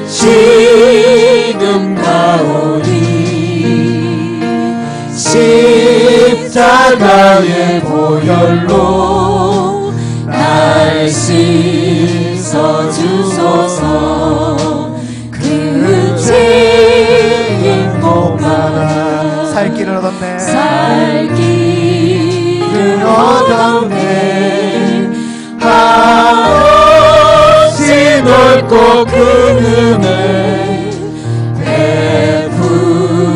지금 가오니 십자가의 보혈로 날 씻어주소서. 그 죄인 목마라 살 길을 얻었네. 살 길을 얻었네. 하옵시 넓고 큰 은혜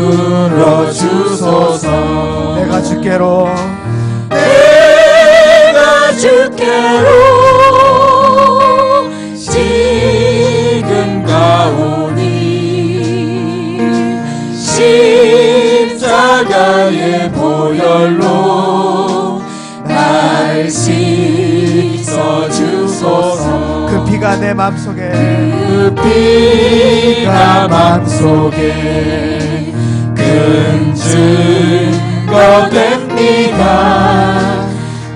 베풀어 주소서. 내가 주께로 내가 주께로 지금 가오니 십자가의 보혈로 날 씻어주소서. 그 피가 내 맘속에 그 피가 맘속에 큰 증거 됩니다.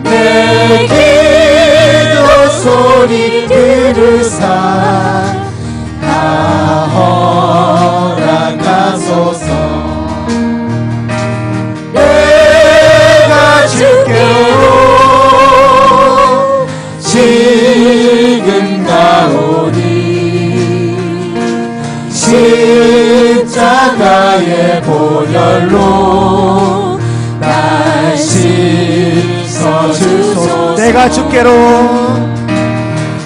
내 기도 소리 들으사 다 허락하소서. 내가 주께로 지금 가오니 십자가의 보혈로 날 씻어주소서. 내가 주께로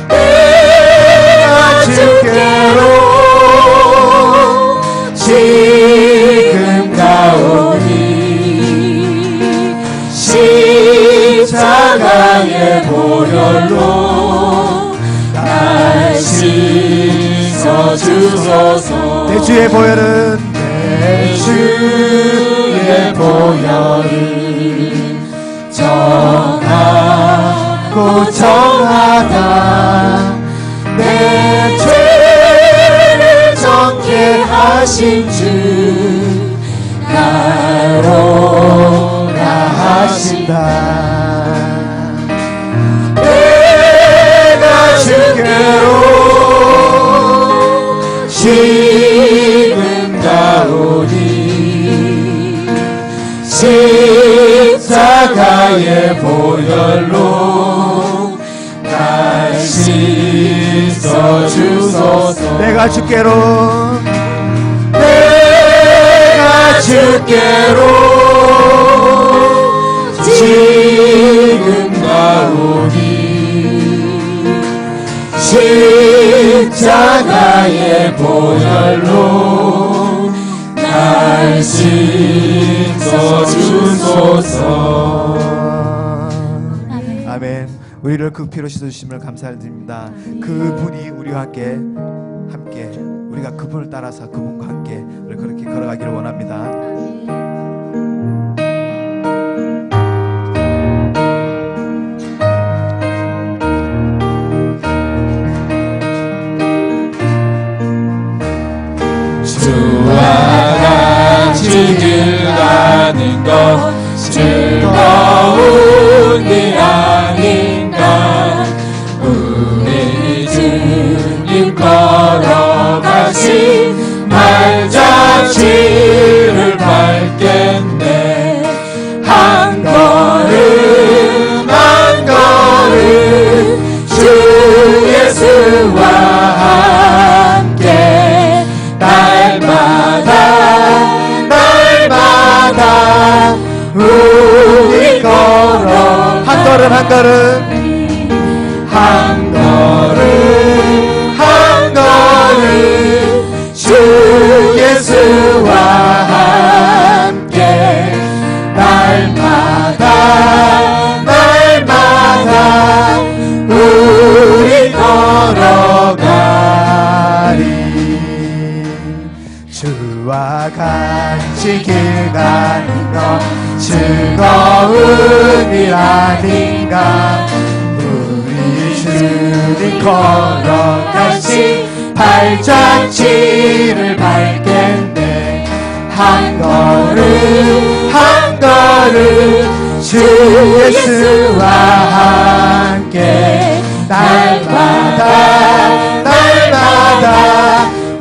내가 주께로 지금 가오니 십자가의 보혈로 날 씻어주소서. 내 주의 보혈은 내 주의 보혈은 정하고 정하다. 내 죄를 정케 하신 주 나로라 하신다. 내가 주께로 지금 가오니 십자가의 보혈로 날 씻어주소서. 내가 주께로 내가 주께로 지금 가오니 십자가의 보혈로 날 씻어주소서. 아멘. 우리를 그 피로 씻어주심을 감사드립니다. 그분이 우리와 함께 우리가 그분을 따라서 그분과 함께 우리 그렇게 걸어가기를 원합니다. 주와 같이 길 가는 것 즐거운 일 아닌가. 우리 주님 걸어가신 발자취를 밟겠네. 한 걸음 한 걸음 주 예수와 함께 날마다 우리 걸어 한 걸음 한 걸음 한 걸음 한 걸음 주 예수와 함께 날마다 우리 걸어가리. 주와 같이 길 가는 것 즐거운 일 아닌가. 우리 주님 걸어가신 발자취를 밟겠네. 한 걸음 한 걸음 주 예수와 함께 날마다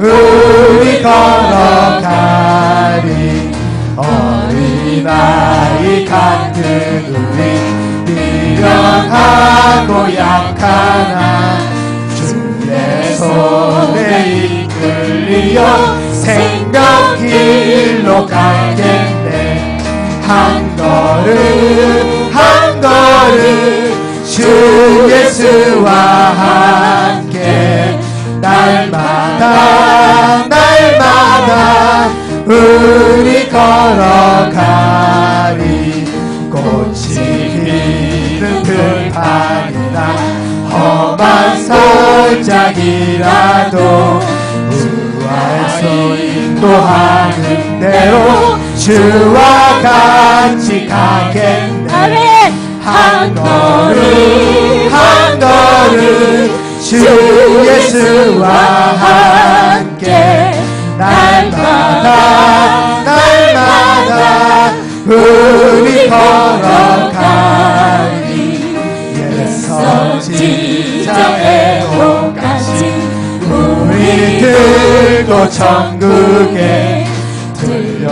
우리 걸어가리. 어린아이 같은 우리 미련하고 약하나 주의 손에 이끌리어 생명길로 가겠네. 한 걸음 한 걸음 주 예수와 함께 날마다 날마다 우리 걸어가리. 꽃이 피는 들판이나 험한 설짝이라도 부활서 인도하는 대로 주와 같이 가겠네. 한 걸음 한 걸음 주 예수와 함께 날마다 날마다 우리 걸어가리. 예서 지장의 옷까지 우리 들고 천국에 들려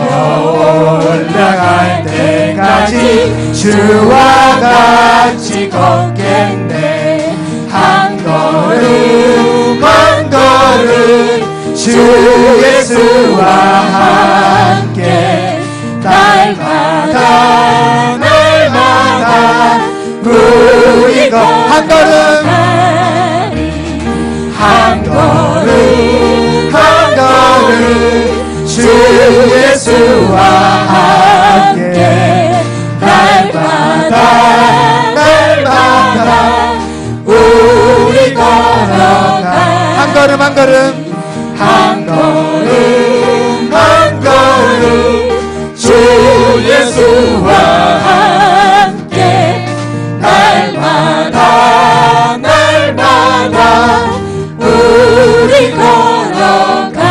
올라갈 때까지 주와 같이 걷겠네. 한 걸음 한 걸음 주 예수와 함께 날마다 날마다 우리 한 걸음 한 걸음 한 걸음 주 예수와 함께 날마다 날마다 우리 걸어가. 한 걸음 한 걸음 한 걸음 한 걸음 주 예수와 함께 날마다 날마다 우리 걸어가리.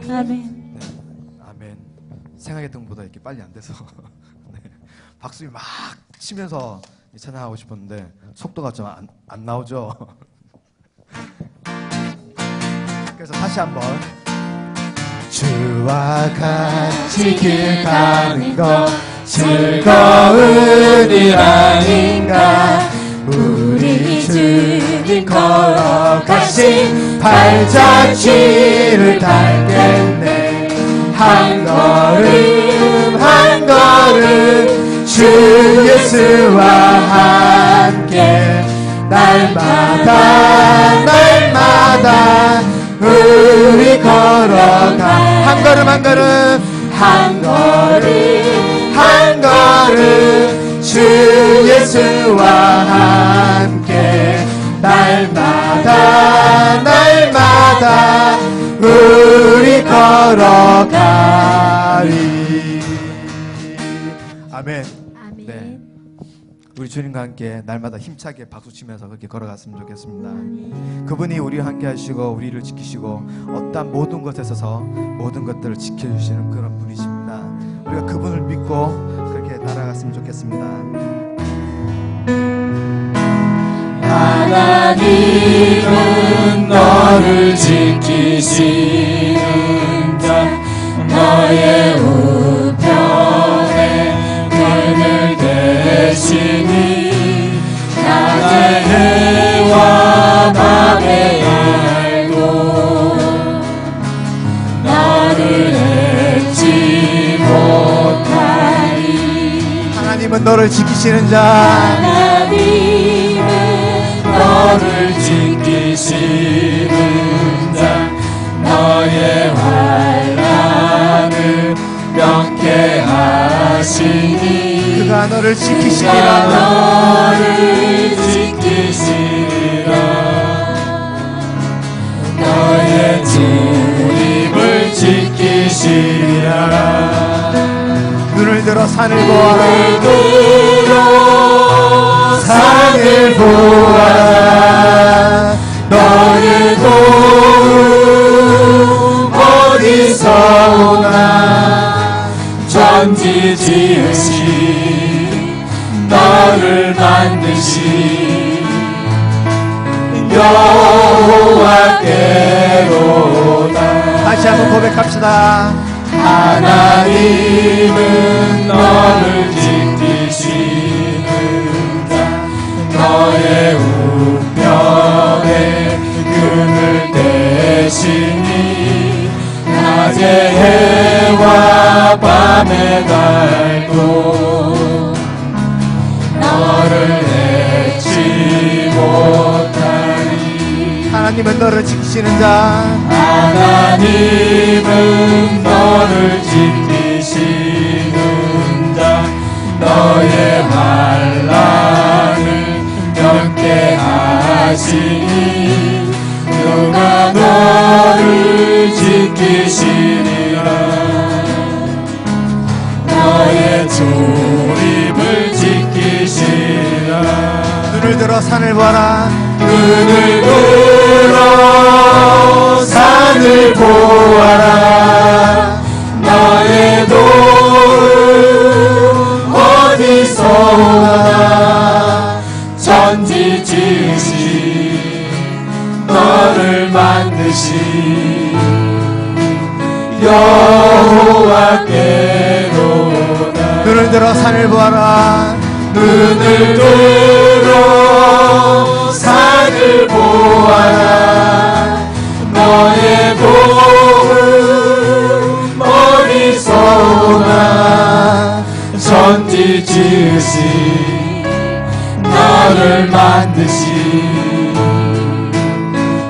아멘. 아멘. 생각했던 것보다 이렇게 빨리 안 돼서 네. 박수를 막 치면서 찬양하고 싶었는데 속도가 좀 안 나오죠. 그래서 다시 한번 주와 같이 길 가는 것 즐거운 일 아닌가. 우리 주님 걸어가신 발자취를 닮겠네. 한 걸음 한 걸음 주 예수와 함께 날마다 날마다 우리 걸어가. 한 걸음 한 걸음 한 걸음 한 걸음 주 예수와 함께 날마다 날마다 우리 걸어가리. 아멘. 네. 우리 주님과 함께 날마다 힘차게 박수치면서 그렇게 걸어갔으면 좋겠습니다. 그분이 우리와 함께 하시고 우리를 지키시고 어떠한 모든 것에 있어서 모든 것들을 지켜주시는 그런 분이십니다. 우리가 그분을 믿고 그렇게 날아갔으면 좋겠습니다. 하나님은 너를 지키시는 자 너의 우편에 그늘 대시니 낮의 해와 밤의 날도 너를 잊지 못하리. 하나님은 너를 지키시는 자 하나님은 너를 지키시는 자 너의 환난을 명쾌하시니 그가 너를 그가 지키시리라. 너를 지키시리라. 너의 주님을 지키시리라. 눈을 들어 산을 보아라. 들어 산을 보아라. 너의 도움 어디서 오나. 천지 지으신 너를 만드신 여호와께 다시 한번 고백합시다. 하나님은 너를 지키시는 자, 너의 우편에 그늘 대시니 낮의 해와 밤의 달도 너를 해치 못하리. 하나님은 너를 지키시는 자, 하나님은 너를 지키시는 자, 너의 환난을 겪게 하시니 누가 너를 지키시리라. 너의 출입을 지키시리라. 눈을 들어 산을 보아라. 눈을 들어 산을 보아라. 너의 도움 어디서 오나. 천지 지으신 너를 만드신 여호와께로다. 눈을 들어 산을 보아라. 눈을 들어 산을 보아라. 너의 도움 어디서 오나. 천지 지으신 너를 만드신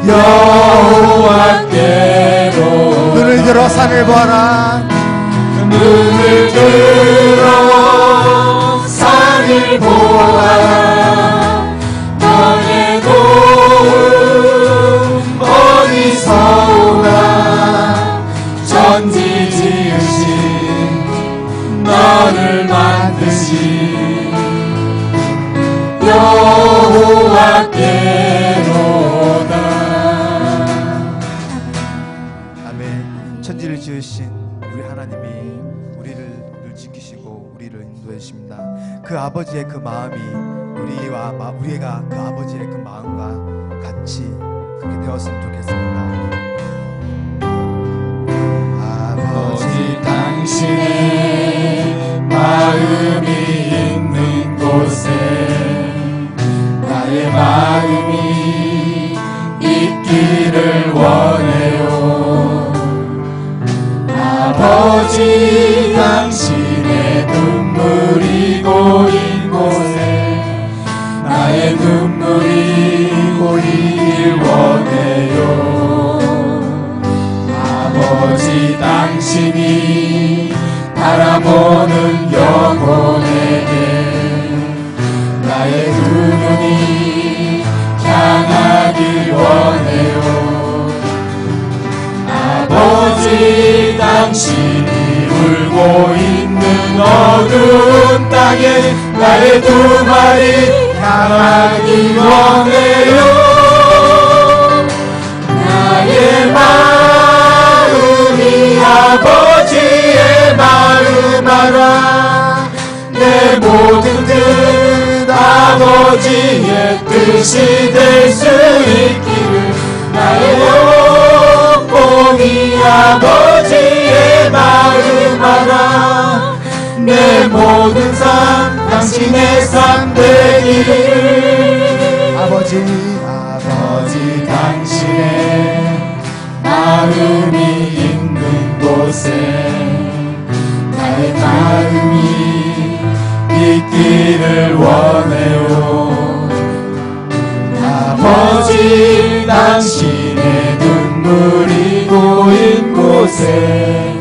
여호와께로. 눈을 들어 산을 보아라. 눈을 들어 산을 보아라. 너의 도움 어디서 오나. 천지 지으신 너를 만드신 여호와께로다. 아멘. 천지를 지으신 우리 하나님이 우리를 늘 지키시고 우리를 인도해 주십니다. 그 아버지의 그 마음이 우리가 그 아버지의 그 마음과 같이 그렇게 되었으면 좋겠습니다. 아버지 당신의 마음이 있는 곳에 나의 마음이 있기를 원해요. 아버지 당신의 눈물이 고인 곳에 나의 눈물이 고이길 원해요. 아버지 당신이 바라보는 영혼에게 나의 두 눈이 향하길 원해요. 아버지 당신이 울고 있는 어두운 땅에 나의 두 발이 향하길 원해요. 나의 마음이 아버지의 마음 알아. 내 모든 뜻 아버지의 뜻이 될 수 있기를. 나의 영혼이 아버지의 마음 알아. 내 모든 삶 당신의 삶 되기를. 아버지 당신의 마음이 있는 곳에 나의 마음이 있기를 원해요. 아버지 당신의 눈물이 고인 곳에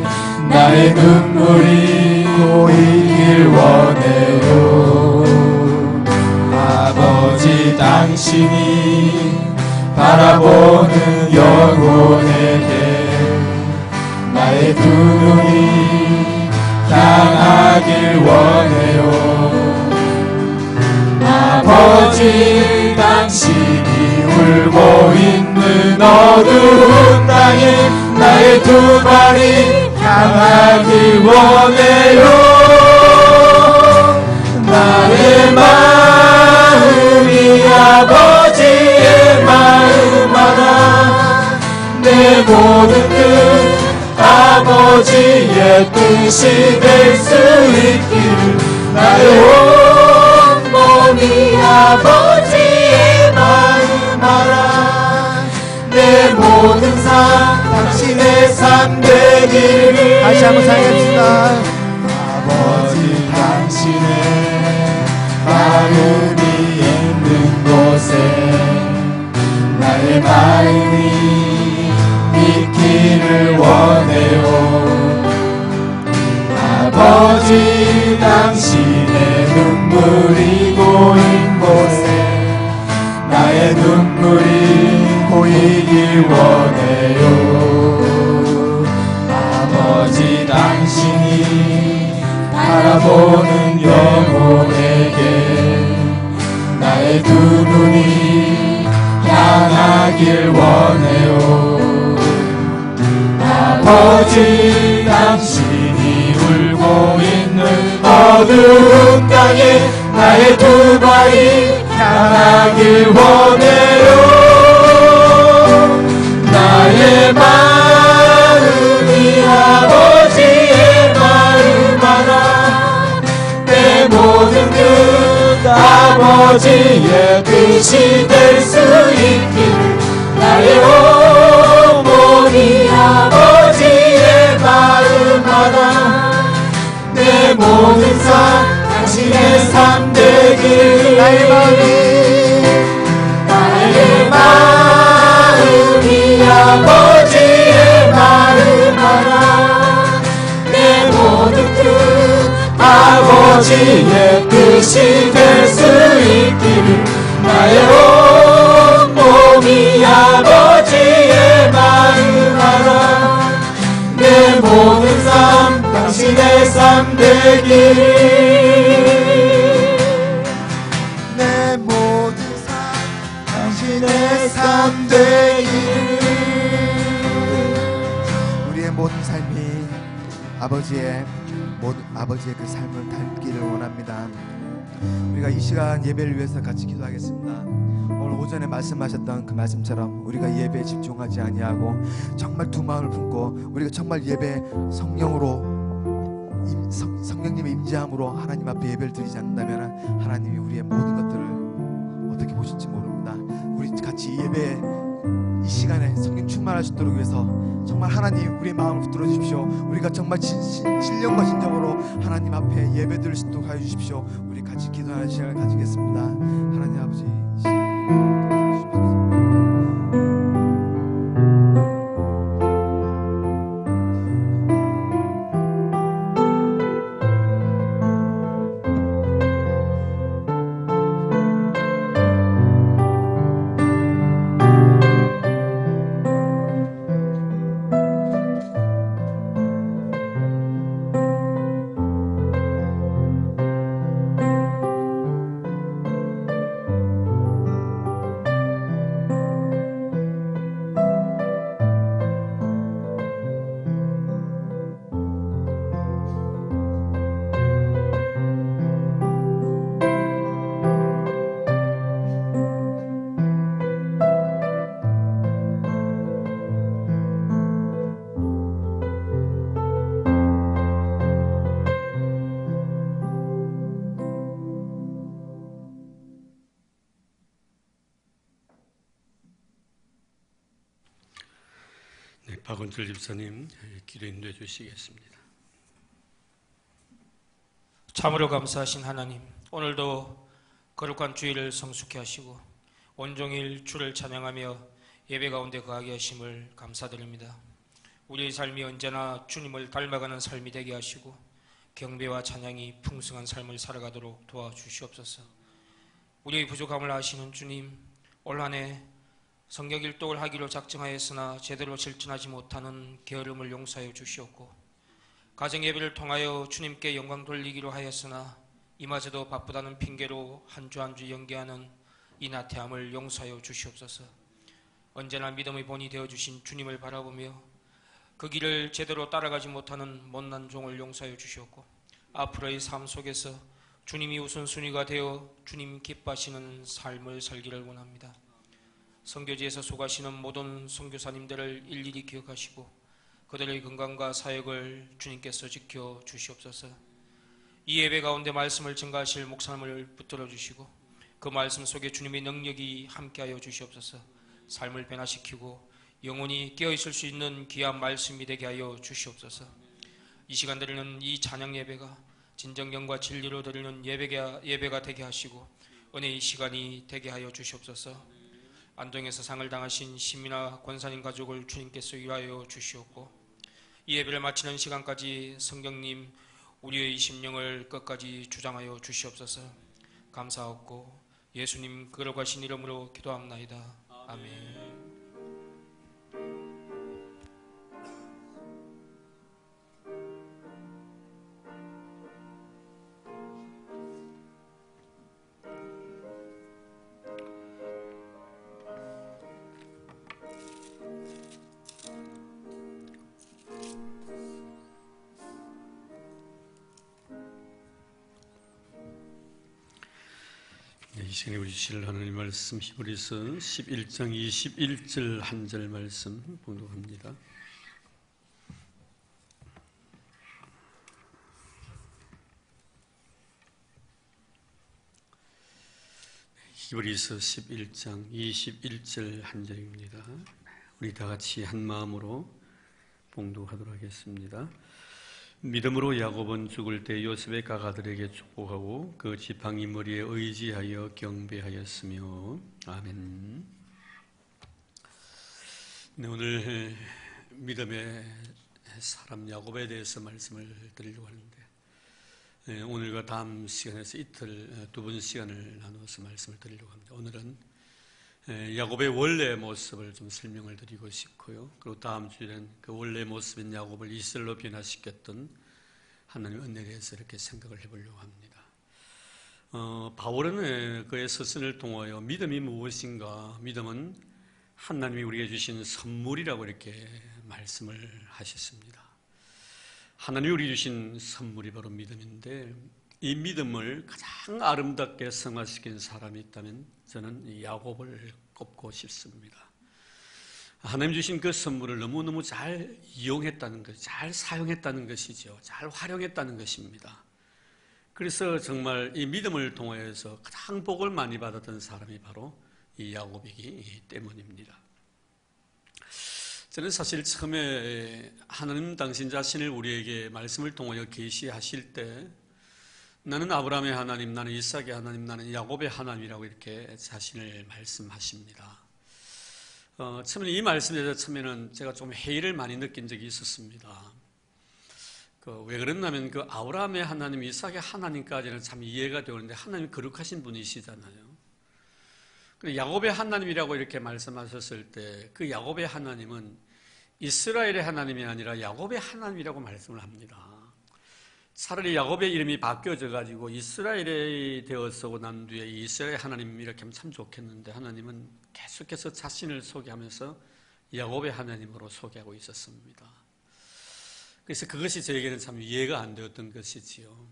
나의 눈물이 고이길 원해요. 아버지 당신이 바라보는 영혼에게 나의 두 눈이 향하길 원해요. 아버지 당신이 울고 있는 어두운 땅에 나의 두 발이 향하길 원해요. 나의 마음이 아버지의 마음 알아. 내 모든 뜻 뜻이 될 수 있기를 나의 온 몸이 아버지의 마음 알아 내 모든 삶 당신의 삶 되기를 다시 한번 상했습니다. 아버지 당신의 마음이 있는 곳에 나의 마음이 있기를 원해요. 아버지 당신의 눈물이 고인 곳에 나의 눈물이 고이길 원해요. 아버지 당신이 바라보는 영혼에게 나의 두 눈이 향하길 원해요. 아버지 당신이 울고 있는 어두운 땅에 나의 두 발이 향하길 원해요. 나의 마음이 아버지의 마음 알아 내 모든 뜻 아버지의 뜻이 될 수 있기를 나의 온 몸이 아버지의 마음 알아 내 모든 삶 당신의 삶 되기를 나의 마음이 아버지의 마음 알아 내 모든 뜻 아버지의 뜻이 될 수 있기를 나의 온 몸이 아버지의 마음 알아 내 모든 삶 당신의 삶 되기를 내 모든 삶 당신의 삶 되기를 우리의 모든 삶이 아버지의 그 삶을 닮기를 원합니다. 우리가 이 시간 예배를 위해서 같이 기도하겠습니다. 오늘 오전에 말씀하셨던 그 말씀처럼 우리가 예배에 집중하지 아니하고 정말 두 마음을 품고 우리가 정말 예배 성령님의 임재함으로 하나님 앞에 예배를 드리지 않는다면 하나님이 우리의 모든 것들을 어떻게 보실지 모릅니다. 우리 같이 예배 이 시간에 성령 충만할 수 있도록 위해서 정말 하나님 우리의 마음을 붙들어 주십시오. 우리가 정말 신령과 진정으로 하나님 앞에 예배 드릴 수 있도록 하여 주십시오. 우리 같이 기도하는 시간을 가지겠습니다. 하나님 아버지 이 시간을 박원철 집사님 기도 인도해 주시겠습니다. 참으로 감사하신 하나님, 오늘도 거룩한 주일을 성숙케 하시고 온종일 주를 찬양하며 예배 가운데 거하게 하심을 감사드립니다. 우리의 삶이 언제나 주님을 닮아가는 삶이 되게 하시고 경배와 찬양이 풍성한 삶을 살아가도록 도와주시옵소서. 우리의 부족함을 아시는 주님, 올 한 해 성경 일독을 하기로 작정하였으나 제대로 실천하지 못하는 게으름을 용서하여 주시옵고, 가정 예배를 통하여 주님께 영광 돌리기로 하였으나 이마저도 바쁘다는 핑계로 한 주 한 주 연기하는 이 나태함을 용서하여 주시옵소서. 언제나 믿음의 본이 되어주신 주님을 바라보며 그 길을 제대로 따라가지 못하는 못난 종을 용서하여 주시옵고, 앞으로의 삶 속에서 주님이 우선순위가 되어 주님 기뻐하시는 삶을 살기를 원합니다. 선교지에서 수고하시는 모든 선교사님들을 일일이 기억하시고 그들의 건강과 사역을 주님께서 지켜 주시옵소서. 이 예배 가운데 말씀을 증가하실 목사님을 붙들어 주시고 그 말씀 속에 주님의 능력이 함께하여 주시옵소서. 삶을 변화시키고 영원히 깨어있을 수 있는 귀한 말씀이 되게 하여 주시옵소서. 이 시간 드리는 이 찬양 예배가 진정경과 진리로 드리는 예배가 되게 하시고 은혜의 시간이 되게 하여 주시옵소서. 안동에서 상을 당하신 시민아 권사님 가족을 주님께서 위하여 주시옵고 이 예배를 마치는 시간까지 성경님 우리의 심령을 끝까지 주장하여 주시옵소서. 감사하옵고 예수님 거룩하신 이름으로 기도합나이다. 아멘. 이 시간에 우리 주실 하나님 말씀 히브리서 11장 21절 한 절 말씀 봉독합니다. 히브리서 11장 21절 한 절입니다. 우리 다 같이 한 마음으로 봉독하도록 하겠습니다. 믿음으로 야곱은 죽을 때 요셉의 가가들에게 축복하고 그 지팡이 머리에 의지하여 경배하였으며 아멘. 네, 오늘 믿음의 사람 야곱에 대해서 말씀을 드리려고 하는데 오늘과 다음 시간에서 이틀 두 번 시간을 나누어서 말씀을 드리려고 합니다. 오늘은 야곱의 원래 모습을 좀 설명을 드리고 싶고요. 그리고 다음 주에는 그 원래 모습인 야곱을 이스라엘로 변화시켰던 하나님의 은혜에 대해서 이렇게 생각을 해보려고 합니다. 바울은 그의 서신을 통하여 믿음이 무엇인가, 믿음은 하나님이 우리에게 주신 선물이라고 이렇게 말씀을 하셨습니다. 하나님이 우리에게 주신 선물이 바로 믿음인데 이 믿음을 가장 아름답게 성화시킨 사람이 있다면 저는 이 야곱을 꼽고 싶습니다. 하나님 주신 그 선물을 너무너무 잘 이용했다는 것, 잘 사용했다는 것이죠. 잘 활용했다는 것입니다. 그래서 정말 이 믿음을 통해서 가장 복을 많이 받았던 사람이 바로 이 야곱이기 때문입니다. 저는 사실 처음에 하나님 당신 자신을 우리에게 말씀을 통하여 계시하실 때 나는 아브라함의 하나님, 나는 이삭의 하나님, 나는 야곱의 하나님이라고 이렇게 자신을 말씀하십니다. 처음에 이 말씀에 대해서 처음에는 제가 좀 회의를 많이 느낀 적이 있었습니다. 왜 그랬냐면 그 아브라함의 하나님, 이삭의 하나님까지는 참 이해가 되는데 하나님이 거룩하신 분이시잖아요. 근데 야곱의 하나님이라고 이렇게 말씀하셨을 때 그 야곱의 하나님은 이스라엘의 하나님이 아니라 야곱의 하나님이라고 말씀을 합니다. 차라리 야곱의 이름이 바뀌어져 가지고 이스라엘이 되어서 난 뒤에 이스라엘 하나님 이렇게 하면 참 좋겠는데 하나님은 계속해서 자신을 소개하면서 야곱의 하나님으로 소개하고 있었습니다. 그래서 그것이 저에게는 참 이해가 안 되었던 것이지요.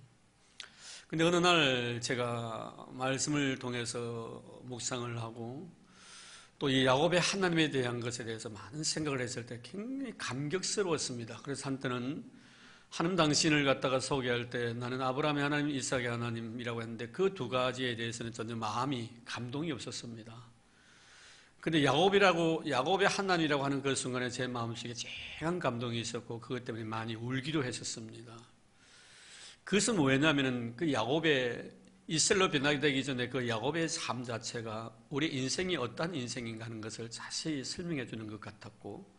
근데 어느 날 제가 말씀을 통해서 묵상을 하고 또 이 야곱의 하나님에 대한 것에 대해서 많은 생각을 했을 때 굉장히 감격스러웠습니다. 그래서 한때는 하나님 당신을 갖다가 소개할 때 나는 아브라함의 하나님, 이삭의 하나님이라고 했는데 그 두 가지에 대해서는 전혀 마음이 감동이 없었습니다. 근데 야곱의 하나님이라고 하는 그 순간에 제 마음속에 쨍한 감동이 있었고 그것 때문에 많이 울기도 했었습니다. 그것은 왜냐하면 그 야곱의 이스라엘로 변화되기 전에 그 야곱의 삶 자체가 우리 인생이 어떤 인생인가 하는 것을 자세히 설명해 주는 것 같았고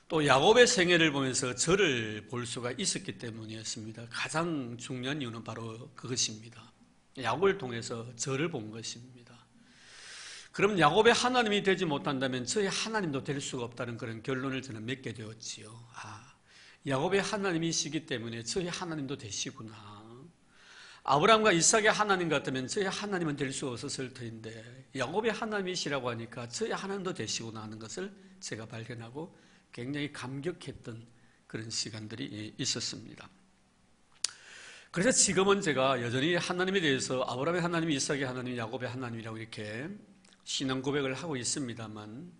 또 야곱의 생애를 보면서 저를 볼 수가 있었기 때문이었습니다. 가장 중요한 이유는 바로 그것입니다. 야곱을 통해서 저를 본 것입니다. 그럼 야곱의 하나님이 되지 못한다면 저의 하나님도 될 수가 없다는 그런 결론을 저는 맺게 되었지요. 야곱의 하나님이시기 때문에 저의 하나님도 되시구나. 아브라함과 이삭의 하나님 같으면 저의 하나님은 될 수 없었을 터인데 야곱의 하나님이시라고 하니까 저의 하나님도 되시구나 하는 것을 제가 발견하고 굉장히 감격했던 그런 시간들이 있었습니다. 그래서 지금은 제가 여전히 하나님에 대해서 아브라함의 하나님, 이삭의 하나님, 야곱의 하나님이라고 이렇게 신앙 고백을 하고 있습니다만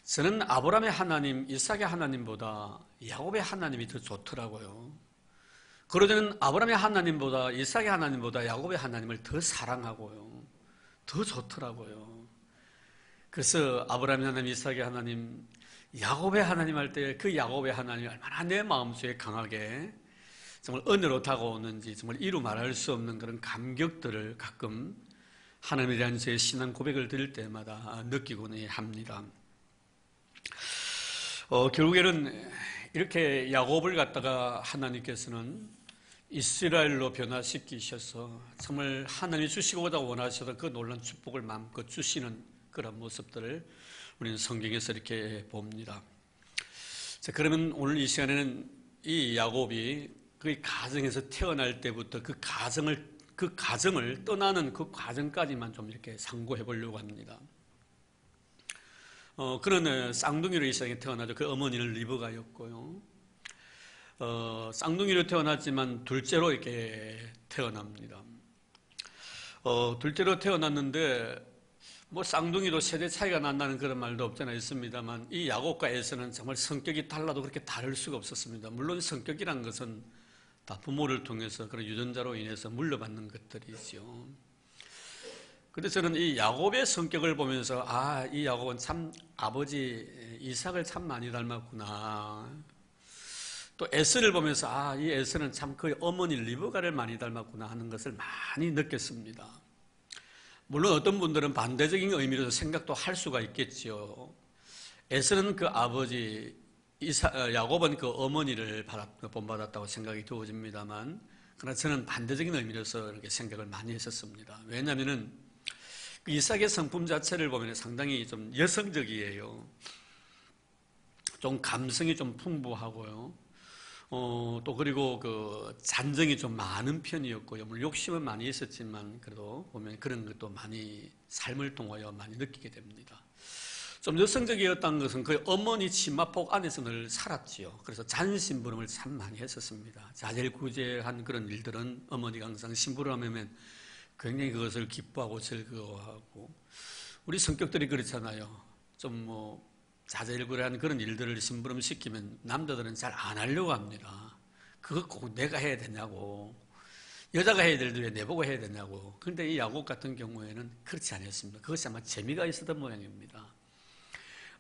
저는 아브라함의 하나님, 이삭의 하나님보다 야곱의 하나님이 더 좋더라고요. 그러고 저는 아브라함의 하나님보다 이삭의 하나님보다 야곱의 하나님을 더 사랑하고요. 더 좋더라고요. 그래서 아브라함의 하나님, 이삭의 하나님, 야곱의 하나님 할 때 그 야곱의 하나님이 얼마나 내 마음속에 강하게 정말 은혜로 다가오는지 정말 이루 말할 수 없는 그런 감격들을 가끔 하나님에 대한 제 신앙 고백을 드릴 때마다 느끼곤 합니다. 결국에는 이렇게 야곱을 갖다가 하나님께서는 이스라엘로 변화시키셔서 정말 하나님이 주시고자 원하셔서 그 놀라운 축복을 마음껏 주시는 그런 모습들을 우리는 성경에서 이렇게 봅니다. 자, 그러면 오늘 이 시간에는 이 야곱이 그 가정에서 태어날 때부터 그 가정을 떠나는 그 과정까지만 좀 이렇게 상고해 보려고 합니다. 그런 쌍둥이로 이 세상에 태어나죠. 그 어머니는 리브가였고요. 쌍둥이로 태어났지만 둘째로 이렇게 태어납니다. 둘째로 태어났는데 뭐 쌍둥이도 세대 차이가 난다는 그런 말도 없잖아 있습니다만 이 야곱과 에서는 정말 성격이 달라도 그렇게 다를 수가 없었습니다. 물론 성격이란 것은 다 부모를 통해서 그런 유전자로 인해서 물려받는 것들이죠. 그런데 저는 이 야곱의 성격을 보면서 이 야곱은 참 아버지 이삭을 참 많이 닮았구나. 또 에서를 보면서 이 에서는 참 그 어머니 리브가를 많이 닮았구나 하는 것을 많이 느꼈습니다. 물론 어떤 분들은 반대적인 의미로 생각도 할 수가 있겠지요. 에서는 그 아버지 야곱은 그 어머니를 본받았다고 생각이 되어집니다만 그러나 저는 반대적인 의미로서 이렇게 생각을 많이 했었습니다. 왜냐하면은 그 이삭의 성품 자체를 보면 상당히 좀 여성적이에요. 좀 감성이 좀 풍부하고요. 또 그리고 그 잔정이 좀 많은 편이었고요. 물론 욕심은 많이 있었지만 그래도 보면 그런 것도 많이 삶을 통하여 많이 느끼게 됩니다. 좀 여성적이었다는 것은 그 어머니 치마폭 안에서 늘 살았지요. 그래서 잔심부름을 참 많이 했었습니다. 자젤구제한 그런 일들은 어머니가 항상 심부름하면 굉장히 그것을 기뻐하고 즐거워하고 우리 성격들이 그렇잖아요. 좀 뭐 자젤구레한 그런 일들을 심부름시키면 남자들은 잘 안 하려고 합니다. 그거 꼭 내가 해야 되냐고. 여자가 해야 될 일을 왜 내보고 해야 되냐고. 그런데 이 야곱 같은 경우에는 그렇지 않았습니다. 그것이 아마 재미가 있었던 모양입니다.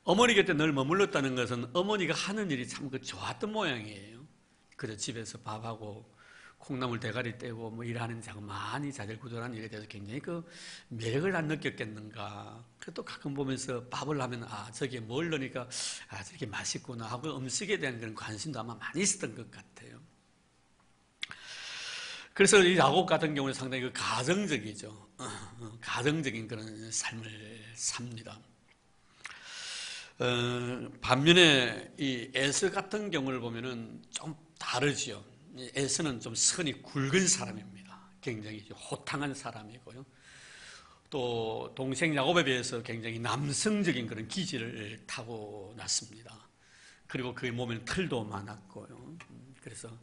어머니 곁에 늘 머물렀다는 것은 어머니가 하는 일이 참 좋았던 모양이에요. 그래서 집에서 밥하고 콩나물 대가리 떼고 뭐 일하는 자그마한 자잘구절한 일에 대해서 굉장히 그 매력을 안 느꼈겠는가. 그래도 가끔 보면서 밥을 하면 저기에 뭘 넣으니까 저렇게 맛있구나 하고 음식에 대한 그런 관심도 아마 많이 있었던 것 같아요. 그래서 이 야곱 같은 경우는 상당히 그 가정적이죠. 가정적인 그런 삶을 삽니다. 반면에 이 에서 같은 경우를 보면은 좀 다르지요. 에서는 좀 선이 굵은 사람입니다. 굉장히 호탕한 사람이고요. 또 동생 야곱에 비해서 굉장히 남성적인 그런 기질을 타고났습니다. 그리고 그의 몸에는 털도 많았고요. 그래서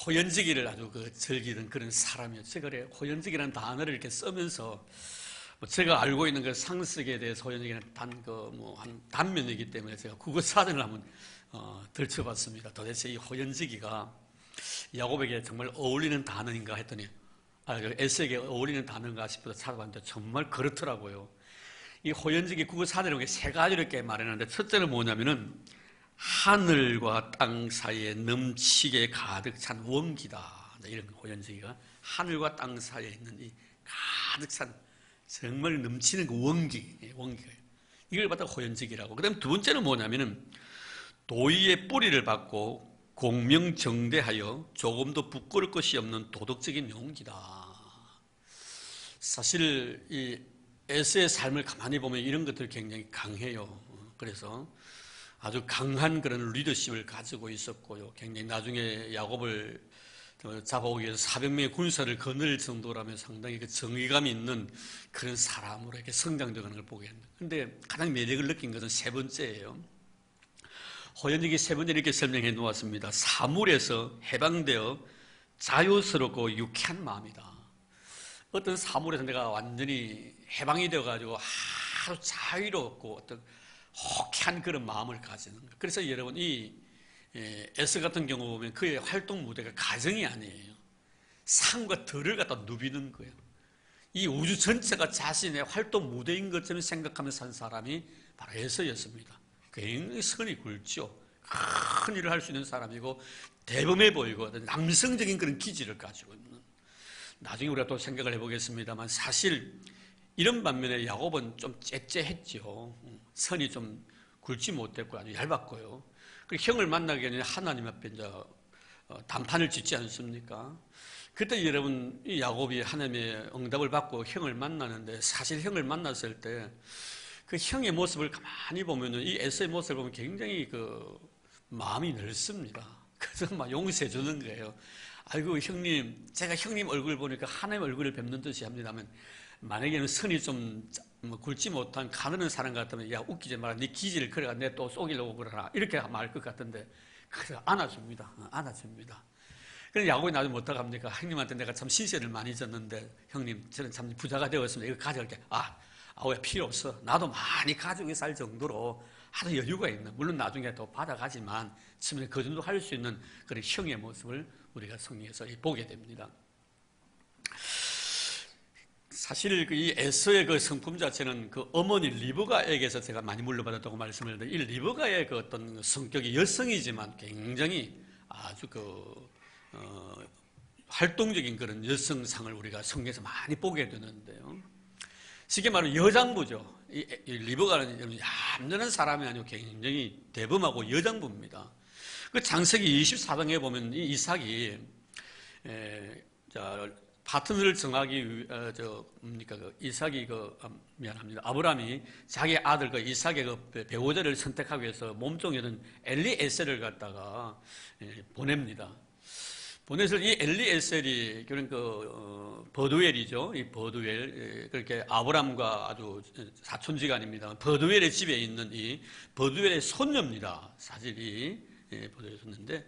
호연지기를 아주 즐기던 그런 사람이었죠. 제가 호연지기라는 단어를 이렇게 쓰면서 제가 알고 있는 그 상식에 대해서 호연지기는 한 단면이기 때문에 제가 국어 사전을 한번 들춰봤습니다. 도대체 이 호연지기가 야곱에게 정말 어울리는 단어인가 했더니 에서에게 어울리는 단어인가 싶어서 찾아봤는데 정말 그렇더라고요. 이 호연지기 국어 사전에 세 가지로 이렇게 말했는데 첫째는 뭐냐면은 하늘과 땅 사이에 넘치게 가득 찬 원기다. 이런 호연지기가 하늘과 땅 사이에 있는 이 가득 찬 정말 넘치는 그 원기가 이걸 갖다가 호연지기라고. 그다음 두 번째는 뭐냐면은 도의의 뿌리를 받고 공명정대하여 조금도 부끄러울 것이 없는 도덕적인 용기다. 사실 이 에서의 삶을 가만히 보면 이런 것들이 굉장히 강해요. 그래서 아주 강한 그런 리더십을 가지고 있었고요. 굉장히 나중에 야곱을 잡아오기 위해서 400명의 군사를 거늘 정도라면 상당히 그 정의감이 있는 그런 사람으로 이렇게 성장되는 걸 보게 합니다. 그런데 가장 매력을 느낀 것은 세 번째예요. 호연지기 세 번째 이렇게 설명해 놓았습니다. 사물에서 해방되어 자유스럽고 유쾌한 마음이다. 어떤 사물에서 내가 완전히 해방이 되어가지고 아주 자유롭고 어떤 호쾌한 그런 마음을 가지는 거예요. 그래서 여러분 이 에스 같은 경우 보면 그의 활동 무대가 가정이 아니에요. 산과 들을 갖다 누비는 거예요. 이 우주 전체가 자신의 활동 무대인 것처럼 생각하면서 산 사람이 바로 에서였습니다. 굉장히 선이 굵죠. 큰 일을 할 수 있는 사람이고 대범해 보이고 남성적인 그런 기질을 가지고 있는. 나중에 우리가 또 생각을 해보겠습니다만 사실 이런 반면에 야곱은 좀 째째했죠. 선이 좀 굵지 못했고 아주 얇았고요. 그리고 형을 만나기 전에 하나님 앞에 이제 단판을 짓지 않습니까? 그때 여러분 이 야곱이 하나님의 응답을 받고 형을 만나는데 사실 형을 만났을 때 그 형의 모습을 가만히 보면은 이 에서의 모습을 보면 굉장히 그 마음이 넓습니다. 그래서 막 용서해 주는 거예요. 아이고 형님, 제가 형님 얼굴 보니까 하나님 얼굴을 뵙는 듯이 합니다만 만약에는 선이 좀 굵지 못한 가느는 사람 같으면 야 웃기지 마라, 네 기질을 그래가 내 또 속이려고 그러나 이렇게 말할 것 같은데 그래서 안아줍니다. 안아줍니다. 그래서 야곱이 나중에 못하고 합니까? 형님한테 내가 참 시세를 많이 졌는데 형님 저는 참 부자가 되었습니다. 이거 가져갈게. 왜 필요 없어. 나도 많이 가지고 살 정도로 아주 여유가 있는. 물론 나중에 더 받아가지만 처음에 그 정도 할 수 있는 그런 형의 모습을 우리가 성경에서 보게 됩니다. 사실 이 에서의 그 성품 자체는 그 어머니 리브가에게서 제가 많이 물려받았다고 말씀을 드렸는데 이 리브가의 그 어떤 성격이 여성이지만 굉장히 아주 활동적인 그런 여성상을 우리가 성경에서 많이 보게 되는데요. 쉽게 말하면 여장부죠. 이 리브가는 얌전한 사람이 아니고 굉장히 대범하고 여장부입니다. 그 창세기 24장에 보면 이 이삭이 파트너를 정하기 이삭이 미안합니다. 아브라함이 자기 아들 이삭의 배우자를 선택하기 위해서 몸종이던 엘리에셀을 갖다가 보냅니다. 보내서 이 엘리에셀이 버두엘이죠. 이 버두엘 그렇게 아브람과 아주 사촌지간입니다. 버두엘의 집에 있는 이 버두엘의 손녀입니다. 사실 이 버두엘의 손녀인데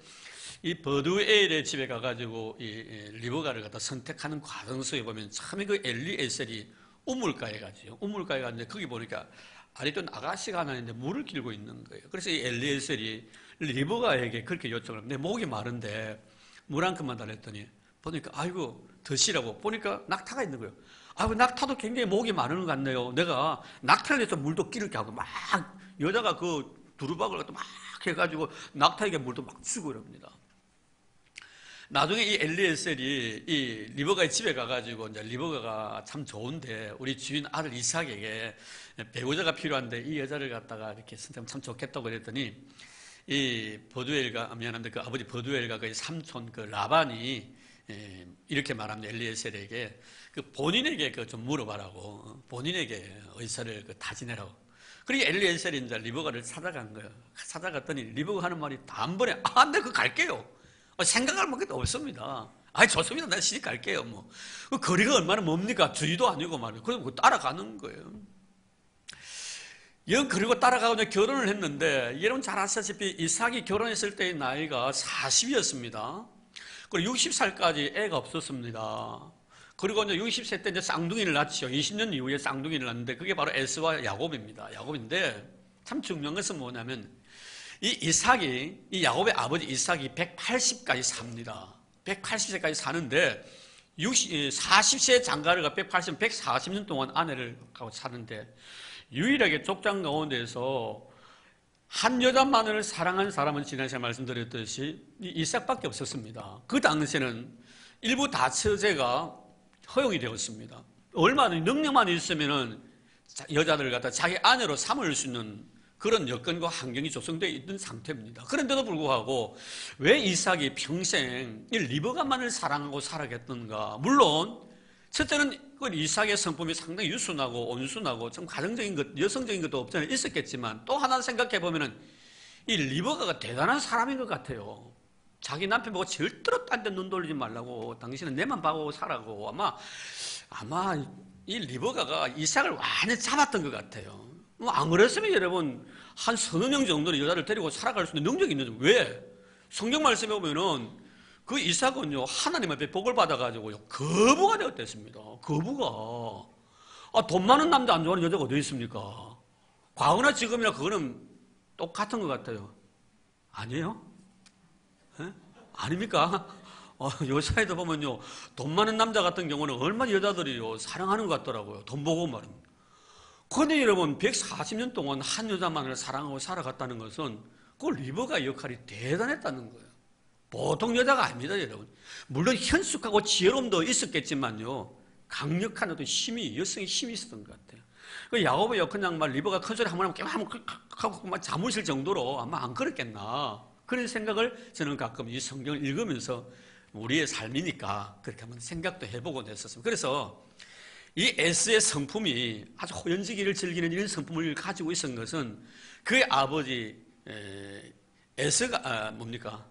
이 버두엘의 집에 가가지고 이 리브가를 갖다 선택하는 과정 속에 보면 참 그 엘리에셀이 우물가에 가죠. 우물가에 갔는데 거기 보니까 아리던 아가씨가 하나 있는데 물을 길고 있는 거예요. 그래서 이 엘리에셀이 리브가에게 그렇게 요청을 합니다. 내 목이 마른데 물 한 컵만 달랬더니 보니까 아이고 드시라고 보니까 낙타가 있는 거예요. 아이고 낙타도 굉장히 목이 마르는 것 같네요. 내가 낙타를 내서 물도 끼렇게 하고 막 여자가 그 두루박을 갖다 막 해가지고 낙타에게 물도 막 주고 이럽니다. 나중에 이 엘리에셀이 이 리브가의 집에 가가지고 이제 리브가가 참 좋은데 우리 주인 아들 이삭에게 배우자가 필요한데 이 여자를 갖다가 이렇게 선택하면 참 좋겠다고 그랬더니 이 버두엘과 미안한데 그 아버지 버두엘과 그 삼촌 그 라반이 이렇게 말합니다. 엘리에셀에게 그 본인에게 그 좀 물어봐라고 본인에게 의사를 타진해라고. 그리고 엘리에셀이 이제 리브가를 찾아간 거예요. 찾아갔더니 리브가 하는 말이 단번에 네 그거 갈게요. 생각할 것도 없습니다. 좋습니다. 난 시집 갈게요. 그 거리가 얼마나 멉니까? 주의도 아니고 말이에요. 그래서 따라가는 거예요. 그리고 따라가고 결혼을 했는데 여러분 잘 아시다시피 이삭이 결혼했을 때의 나이가 40이었습니다. 그리고 60살까지 애가 없었습니다. 그리고 이제 60세 때 이제 쌍둥이를 낳죠. 20년 이후에 쌍둥이를 낳는데 그게 바로 에스와 야곱입니다. 야곱인데 참 중요한 것은 뭐냐면 이 야곱의 아버지 이삭이 180까지 삽니다. 180세까지 사는데 40세 장가를 140년 동안 아내를 갖고 사는데 유일하게 족장 가운데서 한 여자만을 사랑한 사람은 지난시간에 말씀드렸듯이 이삭밖에 없었습니다. 그 당시에는 일부 다처제가 허용이 되었습니다. 얼마나 능력만 있으면은 여자들을 갖다 자기 아내로 삼을 수 있는 그런 여건과 환경이 조성되어 있던 상태입니다. 그런데도 불구하고 왜 이삭이 평생 이 리브가만을 사랑하고 살아갔던가? 물론 첫째는 그 이삭의 성품이 상당히 유순하고 온순하고 좀 가정적인 것, 여성적인 것도 없잖아요. 있었겠지만 또 하나 생각해 보면은 이 리브가가 대단한 사람인 것 같아요. 자기 남편 보고 절대로 딴 데 눈 돌리지 말라고, 당신은 내만 봐고 살라고 아마 이 리브가가 이삭을 완전히 잡았던 것 같아요. 안 그랬으면 여러분 한 서너 명 정도는 여자를 데리고 살아갈 수 있는 능력이 있는데 왜? 성경 말씀에 보면은 그 이삭은요 하나님 앞에 복을 받아가지고요 거부가 되었댔습니다. 거부가 돈 많은 남자 안 좋아하는 여자가 어디 있습니까? 과거나 지금이나 그거는 똑같은 것 같아요. 아니에요? 에? 아닙니까? 요 사회도 보면요, 돈 많은 남자 같은 경우는 얼마나 여자들이요 사랑하는 것 같더라고요. 돈 보고 말입니다. 그런데 여러분 140년 동안 한 여자만을 사랑하고 살아갔다는 것은 그 리버가 역할이 대단했다는 거예요. 보통 여자가 아닙니다, 여러분. 물론 현숙하고 지혜로움도 있었겠지만요, 강력한 어떤 힘이, 여성의 힘이 있었던 것 같아요. 그 야곱의 그냥 막 리버가 큰 소리 한번 하면 하고 막 잠으실 정도로 아마 안 그랬겠나, 그런 생각을 저는 가끔 이 성경을 읽으면서 우리의 삶이니까 그렇게 한번 생각도 해보고 했었습니다. 그래서 이 에스의 성품이 아주 호연지기를 즐기는 이런 성품을 가지고 있었던 것은 그의 아버지 에스가 뭡니까?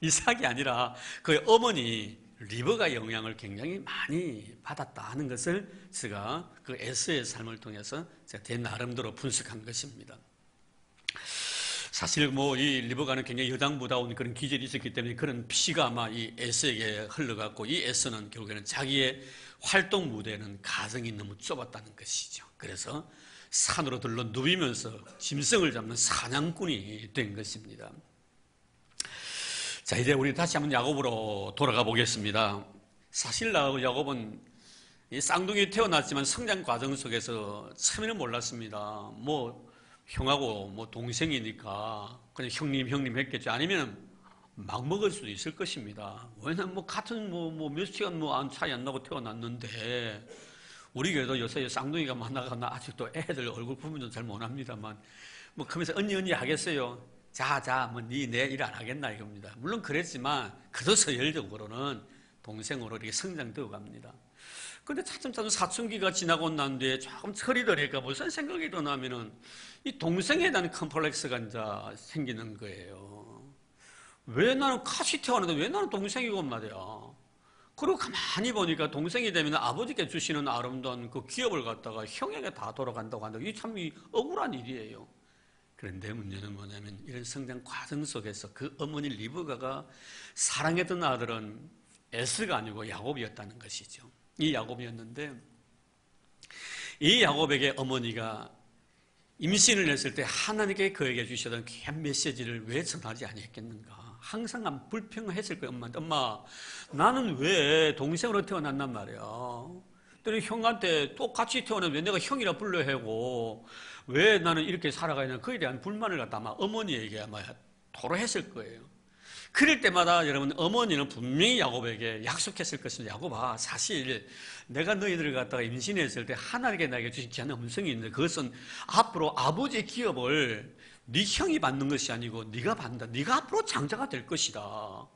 이삭이 아니라 그의 어머니 리버가 영향을 굉장히 많이 받았다 하는 것을 제가 그 에스의 삶을 통해서 제가 제 나름대로 분석한 것입니다. 사실 뭐 이 리버가는 굉장히 여장부다운 그런 기질이 있었기 때문에 그런 피가 아마 이 에스에게 흘러갔고, 이 에스는 결국에는 자기의 활동 무대는 가정이 너무 좁았다는 것이죠. 그래서 산으로 들러 누비면서 짐승을 잡는 사냥꾼이 된 것입니다. 자, 이제 우리 다시 한번 야곱으로 돌아가 보겠습니다. 사실 야곱은 이 쌍둥이 태어났지만 성장 과정 속에서 처음에는 몰랐습니다. 뭐 형하고 뭐 동생이니까 그냥 형님 했겠죠. 아니면 막 먹을 수도 있을 것입니다. 왜냐면 뭐 같은 몇 시간 차이 안 나고 태어났는데, 우리 교회도 요새 쌍둥이가 만나가 나 아직도 애들 얼굴 구분은 잘 못합니다만 뭐 그러면서 언니 하겠어요. 자, 뭐 네 내 일 안 하겠나 이겁니다. 물론 그랬지만 그도 서열적으로는 동생으로 이렇게 성장되어 갑니다. 근데 차츰 사춘기가 지나고 난 뒤에 조금 철이 들으니까 무슨 생각이 드냐면은 이 동생에 대한 컴플렉스가 이제 생기는 거예요. 왜 나는 같이 태어났는데 왜 나는 동생이고 말이야. 그리고 가만히 보니까 동생이 되면 아버지께 주시는 아름다운 그 기업을 갖다가 형에게 다 돌아간다고 한다. 이게 참 억울한 일이에요. 그런데 문제는 뭐냐면 이런 성장 과정 속에서 그 어머니 리브가가 사랑했던 아들은 에스가 아니고 야곱이었다는 것이죠. 이 야곱이었는데, 이 야곱에게 어머니가 임신을 했을 때 하나님께 그에게 주시던 귀한 메시지를 왜 전하지 아니했겠는가. 항상 불평했을 거예요. 엄마한테. 엄마, 나는 왜 동생으로 태어났단 말이야. 또 형한테 똑같이 태어났는데 왜 내가 형이라 불러야 하고 왜 나는 이렇게 살아가야 하냐. 그에 대한 불만을 갖다 아마 어머니에게 아마 토로했을 거예요. 그럴 때마다 여러분, 어머니는 분명히 야곱에게 약속했을 것입니다. 야곱아, 사실 내가 너희들을 갖다가 임신했을 때 하나님께 나에게 주신 귀한 음성이 있는데 그것은 앞으로 아버지의 기업을 네 형이 받는 것이 아니고 네가 받는다. 네가 앞으로 장자가 될 것이다.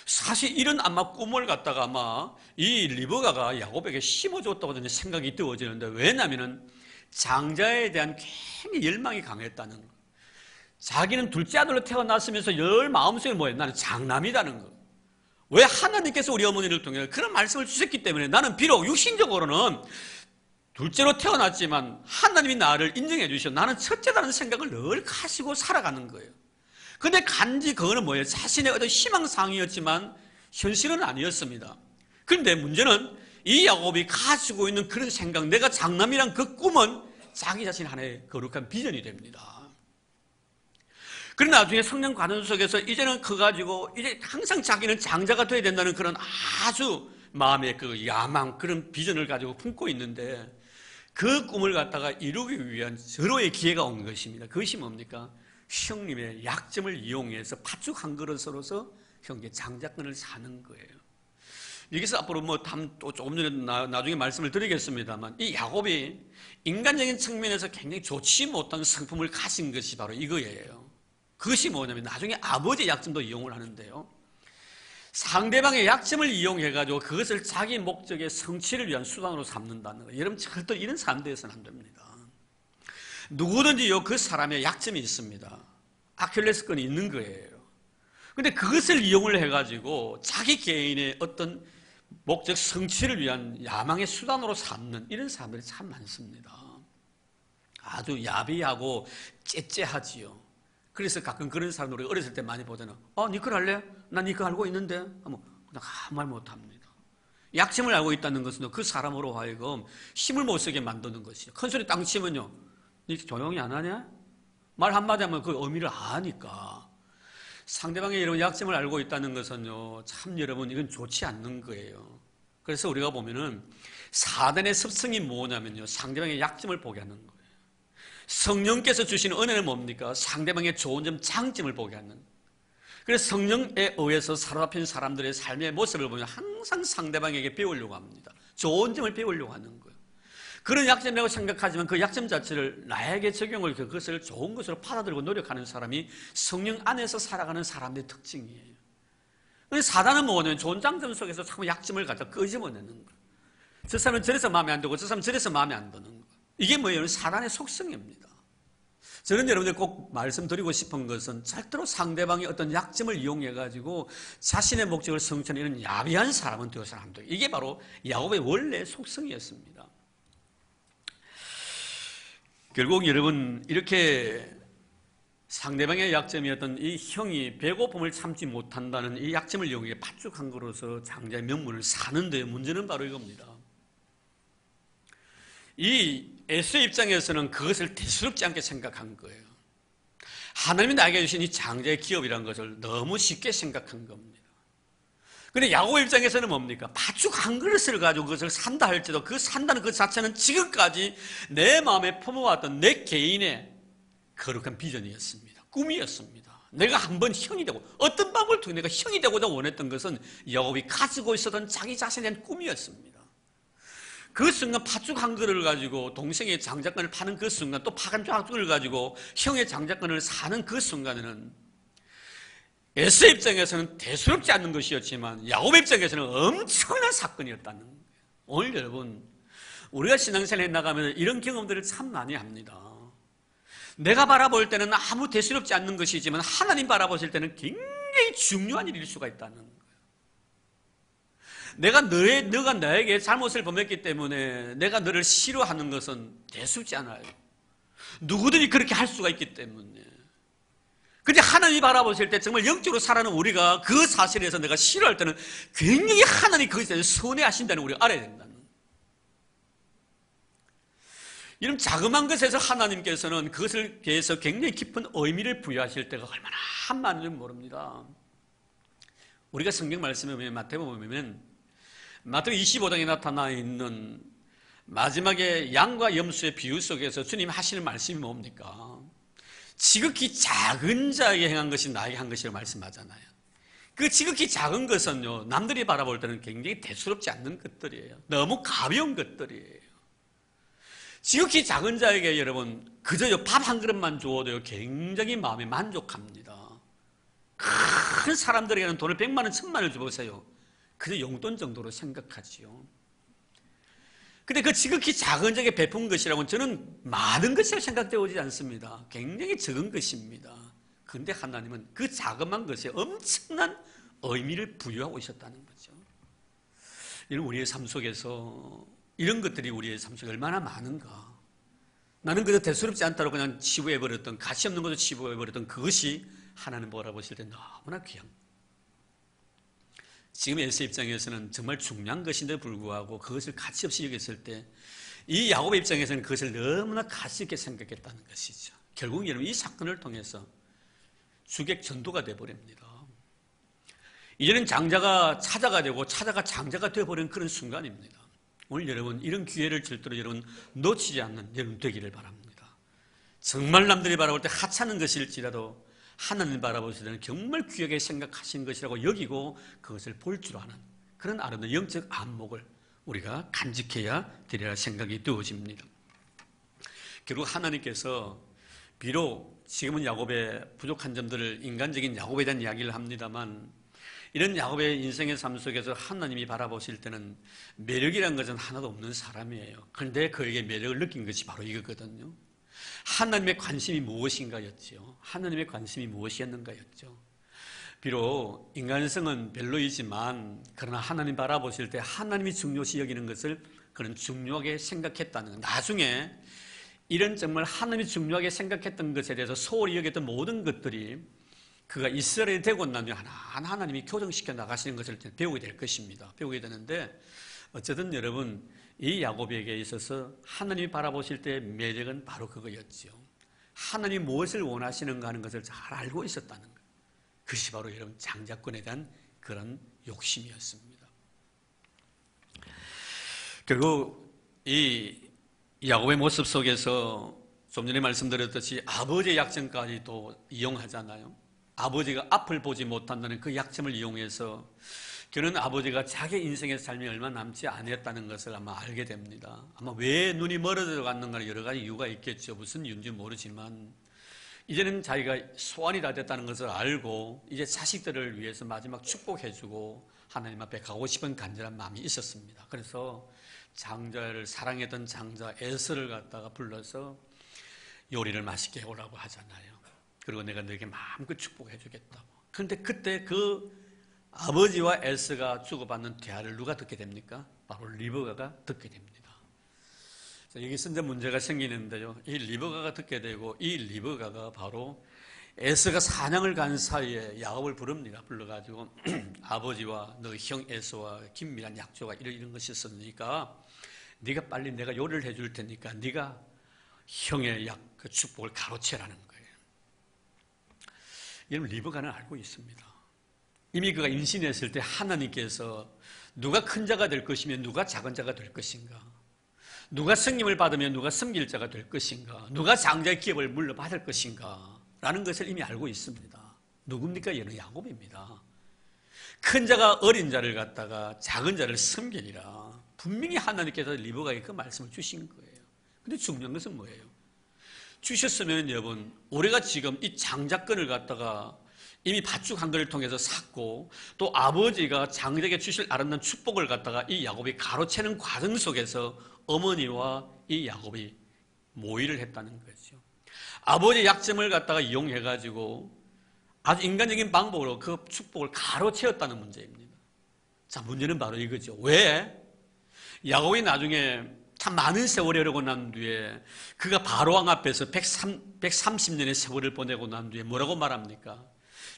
사실 이런 아마 꿈을 갖다가 아마 이 리브가가 야곱에게 심어줬다고 저는 생각이 뜨어지는데, 왜냐하면 장자에 대한 굉장히 열망이 강했다는 거. 자기는 둘째 아들로 태어났으면서 열 마음속에 뭐예요? 나는 장남이라는 거. 왜? 하나님께서 우리 어머니를 통해 그런 말씀을 주셨기 때문에 나는 비록 육신적으로는 둘째로 태어났지만 하나님이 나를 인정해 주셔. 나는 첫째라는 생각을 늘 가지고 살아가는 거예요. 근데 간지 그거는 뭐예요? 자신의 어떤 희망사항이었지만 현실은 아니었습니다. 그런데 문제는 이 야곱이 가지고 있는 그런 생각, 내가 장남이란 그 꿈은 자기 자신 하나의 거룩한 비전이 됩니다. 그러나 나중에 성령 과정 속에서 이제는 커가지고 이제 항상 자기는 장자가 되어야 된다는 그런 아주 마음의 그 야망, 그런 비전을 가지고 품고 있는데, 그 꿈을 갖다가 이루기 위한 절호의 기회가 온 것입니다. 그것이 뭡니까? 형님의 약점을 이용해서 팥죽 한 그릇으로서 형제 장자권을 사는 거예요. 여기서 앞으로 또 조금 전에 나중에 말씀을 드리겠습니다만, 이 야곱이 인간적인 측면에서 굉장히 좋지 못한 성품을 가진 것이 바로 이거예요. 그것이 뭐냐면 나중에 아버지의 약점도 이용을 하는데요, 상대방의 약점을 이용해가지고 그것을 자기 목적의 성취를 위한 수단으로 삼는다는 거예요. 여러분, 절대 이런 사람 되어서는 안 됩니다. 누구든지요, 그 사람의 약점이 있습니다. 아킬레스건이 있는 거예요. 근데 그것을 이용을 해가지고 자기 개인의 어떤 목적 성취를 위한 야망의 수단으로 삼는 이런 사람들이 참 많습니다. 아주 야비하고 째째하지요. 그래서 가끔 그런 사람들 우리 어렸을 때 많이 보잖아. 니 그걸 할래? 난 이거 알고 있는데. 하면 그냥 아무 말 못합니다. 약점을 알고 있다는 것은 그 사람으로 하여금 힘을 못 쓰게 만드는 것이죠. 큰 소리 땅 치면요, 니 조용히 안 하냐? 말 한마디 하면 그 의미를 아니까. 상대방의 이런 약점을 알고 있다는 것은요, 참 여러분, 이건 좋지 않는 거예요. 그래서 우리가 보면은 사단의 습성이 뭐냐면요, 상대방의 약점을 보게 하는 거예요. 성령께서 주시는 은혜는 뭡니까? 상대방의 좋은 점, 장점을 보게 하는. 그래서 성령에 의해서 사로잡힌 사람들의 삶의 모습을 보면 항상 상대방에게 배우려고 합니다. 좋은 점을 배우려고 하는 거예요. 그런 약점이라고 생각하지만 그 약점 자체를 나에게 적용을 그것을 좋은 것으로 받아들이고 노력하는 사람이 성령 안에서 살아가는 사람의 특징이에요. 그런데 사단은 뭐냐면 좋은 장점 속에서 자꾸 약점을 갖다 끄집어내는 거예요. 저 사람은 저래서 마음에 안 들고 저 사람은 저래서 마음에 안 드는 거예요. 이게 뭐예요? 사단의 속성입니다. 저는 여러분들 꼭 말씀드리고 싶은 것은 절대로 상대방의 어떤 약점을 이용해가지고 자신의 목적을 성취하는 이런 야비한 사람은 되어서는 안 돼요. 이게 바로 야곱의 원래 속성이었습니다. 결국 여러분 이렇게 상대방의 약점이었던 이 형이 배고픔을 참지 못한다는 이 약점을 이용해 팥죽한 거로서 장자의 명분을 사는데 문제는 바로 이겁니다. 이 에서의 입장에서는 그것을 대수롭지 않게 생각한 거예요. 하나님이 나에게 주신 이 장자의 기업이라는 것을 너무 쉽게 생각한 겁니다. 그런데 야곱 입장에서는 뭡니까? 팥죽 한 그릇을 가지고 그것을 산다 할지라도 그 산다는 그 자체는 지금까지 내 마음에 품어왔던 내 개인의 거룩한 비전이었습니다. 꿈이었습니다. 내가 한번 형이 되고 어떤 방법을 통해 내가 형이 되고자 원했던 것은 야곱이 가지고 있었던 자기 자신에 대한 꿈이었습니다. 그 순간 팥죽 한 그릇을 가지고 동생의 장자권을 파는 그 순간 또 파간 팥죽을 가지고 형의 장자권을 사는 그 순간에는 에서 입장에서는 대수롭지 않는 것이었지만 야곱 입장에서는 엄청난 사건이었다는 거예요. 오늘 여러분 우리가 신앙생활에 나가면 이런 경험들을 참 많이 합니다. 내가 바라볼 때는 아무 대수롭지 않는 것이지만 하나님 바라보실 때는 굉장히 중요한 일일 수가 있다는 거예요. 너가 나에게 잘못을 범했기 때문에 내가 너를 싫어하는 것은 대수롭지 않아요. 누구든지 그렇게 할 수가 있기 때문에. 근데 하나님이 바라보실 때 정말 영적으로 살아가는 우리가 그 사실에서 내가 싫어할 때는 굉장히 하나님이 거기에 대해서 선회하신다는 걸 우리가 알아야 된다는 거예요. 이런 자그마한 것에서 하나님께서는 그것을 대해서 굉장히 깊은 의미를 부여하실 때가 얼마나 많은지 모릅니다. 우리가 성경 말씀에 보면 마태복음에 보면 마태복음 25장에 나타나 있는 마지막에 양과 염소의 비유 속에서 주님 하시는 말씀이 뭡니까? 지극히 작은 자에게 행한 것이 나에게 한 것이라고 말씀하잖아요. 그 지극히 작은 것은요, 남들이 바라볼 때는 굉장히 대수롭지 않는 것들이에요. 너무 가벼운 것들이에요. 지극히 작은 자에게 여러분 그저 밥 한 그릇만 주어도요 굉장히 마음에 만족합니다. 큰 사람들에게는 돈을 100만 원, 1000만 원을 줘보세요. 그저 용돈 정도로 생각하지요. 근데 그 지극히 작은 자에게 베푼 것이라고는 저는 많은 것이라고 생각되어지지 않습니다. 굉장히 적은 것입니다. 그런데 하나님은 그 자그마한 것에 엄청난 의미를 부여하고 있었다는 거죠. 이런 우리의 삶 속에서 이런 것들이 우리의 삶 속에 얼마나 많은가. 나는 그저 대수롭지 않다고 그냥 치부해버렸던, 가치 없는 것을 치부해버렸던 그것이 하나님 바라보실 때 너무나 귀한. 지금 에서 입장에서는 정말 중요한 것인데 불구하고 그것을 가치 없이 여겼을 때 이 야곱의 입장에서는 그것을 너무나 가치 있게 생각했다는 것이죠. 결국 여러분 이 사건을 통해서 주객 전도가 되어버립니다. 이제는 장자가 차자가 되고 차자가 장자가 되어버린 그런 순간입니다. 오늘 여러분 이런 기회를 절대로 여러분 놓치지 않는 여러분 되기를 바랍니다. 정말 남들이 바라볼 때 하찮은 것일지라도 하나님 바라보실 때는 정말 귀하게 생각하시는 것이라고 여기고 그것을 볼 줄 아는 그런 아름다운 영적 안목을 우리가 간직해야 되리라 생각이 되어집니다. 결국 하나님께서 비록 지금은 야곱의 부족한 점들을 인간적인 야곱에 대한 이야기를 합니다만 이런 야곱의 인생의 삶 속에서 하나님이 바라보실 때는 매력이라는 것은 하나도 없는 사람이에요. 그런데 그에게 매력을 느낀 것이 바로 이거거든요. 하나님의 관심이 무엇인가였죠. 하나님의 관심이 무엇이었는가였죠. 비록 인간성은 별로이지만 그러나 하나님 바라보실 때 하나님이 중요시 여기는 것을 그런 중요하게 생각했다는 것. 나중에 이런 정말 하나님이 중요하게 생각했던 것에 대해서 소홀히 여겼던 모든 것들이 그가 이스라엘이 되고 난 뒤에 하나하나 하나님이 교정시켜 나가시는 것을 배우게 될 것입니다. 배우게 되는데 어쨌든 여러분 이 야곱에게 있어서 하나님이 바라보실 때 매력은 바로 그거였죠. 하나님이 무엇을 원하시는가 하는 것을 잘 알고 있었다는 거예요. 그것이 바로 여러분 장자권에 대한 그런 욕심이었습니다. 결국 이 야곱의 모습 속에서 좀 전에 말씀드렸듯이 아버지의 약점까지 또 이용하잖아요. 아버지가 앞을 보지 못한다는 그 약점을 이용해서 그는 아버지가 자기 인생의 삶이 얼마 남지 않았다는 것을 아마 알게 됩니다. 아마 왜 눈이 멀어져 갔는가 여러 가지 이유가 있겠죠. 무슨 이유인지 모르지만 이제는 자기가 소원이 다 됐다는 것을 알고 이제 자식들을 위해서 마지막 축복해주고 하나님 앞에 가고 싶은 간절한 마음이 있었습니다. 그래서 장자를 사랑했던 장자 에서를 갖다가 불러서 요리를 맛있게 해오라고 하잖아요. 그리고 내가 너에게 마음껏 축복해 주겠다고. 그런데 그때 그 아버지와 에서가 주고받는 대화를 누가 듣게 됩니까? 바로 리브가가 듣게 됩니다. 여기서 이제 문제가 생기는데요. 이 리브가가 듣게 되고 이 리브가가 바로 에서가 사냥을 간 사이에 야곱을 부릅니다. 불러가지고 아버지와 너 형 에서와 긴밀한 약조가 이런 것이 있었으니까 네가 빨리 내가 요리를 해줄 테니까 네가 형의 그 축복을 가로채라는 거예요. 여러분 리브가는 알고 있습니다. 이미 그가 임신했을 때 하나님께서 누가 큰 자가 될 것이며 누가 작은 자가 될 것인가, 누가 승림을 받으면 누가 섬길 자가 될 것인가, 누가 장자의 기업을 물려받을 것인가 라는 것을 이미 알고 있습니다. 누굽니까? 얘는 야곱입니다. 큰 자가 어린 자를 갖다가 작은 자를 섬기리라. 분명히 하나님께서 리브가에게 그 말씀을 주신 거예요. 근데 중요한 것은 뭐예요? 주셨으면 여러분 우리가 지금 이 장자권을 갖다가 이미 밭죽 한 그릇을 통해서 샀고 또 아버지가 장자에게 주실 아름다운 축복을 갖다가 이 야곱이 가로채는 과정 속에서 어머니와 이 야곱이 모의를 했다는 거죠. 아버지의 약점을 갖다가 이용해가지고 아주 인간적인 방법으로 그 축복을 가로채었다는 문제입니다. 자, 문제는 바로 이거죠. 왜? 야곱이 나중에 참 많은 세월이 흐르고 난 뒤에 그가 바로왕 앞에서 130년의 세월을 보내고 난 뒤에 뭐라고 말합니까?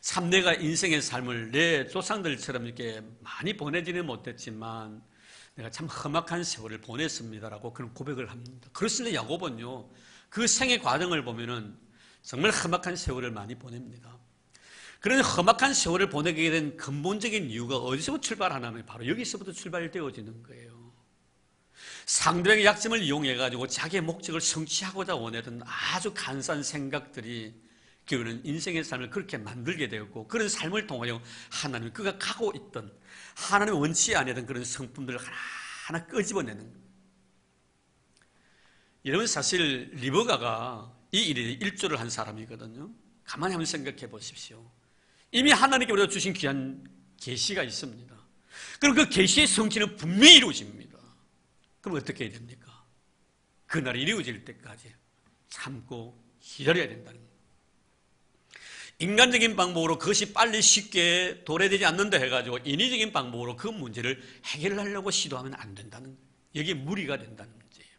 참 내가 인생의 삶을 내 조상들처럼 이렇게 많이 보내지는 못했지만 내가 참 험악한 세월을 보냈습니다라고 그런 고백을 합니다. 그렇습니다. 야곱은요 그 생의 과정을 보면은 정말 험악한 세월을 많이 보냅니다. 그런 험악한 세월을 보내게 된 근본적인 이유가 어디서 출발하냐면 바로 여기서부터 출발되어지는 거예요. 상대방의 약점을 이용해가지고 자기의 목적을 성취하고자 원했던 아주 간사한 생각들이 결국은 인생의 삶을 그렇게 만들게 되었고 그런 삶을 통하여 하나님 그가 가고 있던 하나님 원치 아니던 그런 성품들을 하나하나 끄집어내는 거예요. 여러분 사실 리브가가 이 일에 일조를 한 사람이거든요. 가만히 한번 생각해 보십시오. 이미 하나님께 우리가 주신 귀한 계시가 있습니다. 그럼 그 계시의 성취는 분명히 이루어집니다. 그럼 어떻게 해야 됩니까? 그날이 이루어질 때까지 참고 기다려야 된다는 거예요. 인간적인 방법으로 그것이 빨리 쉽게 도래되지 않는다 해가지고 인위적인 방법으로 그 문제를 해결하려고 시도하면 안 된다는 거예요. 여기에 무리가 된다는 문제예요.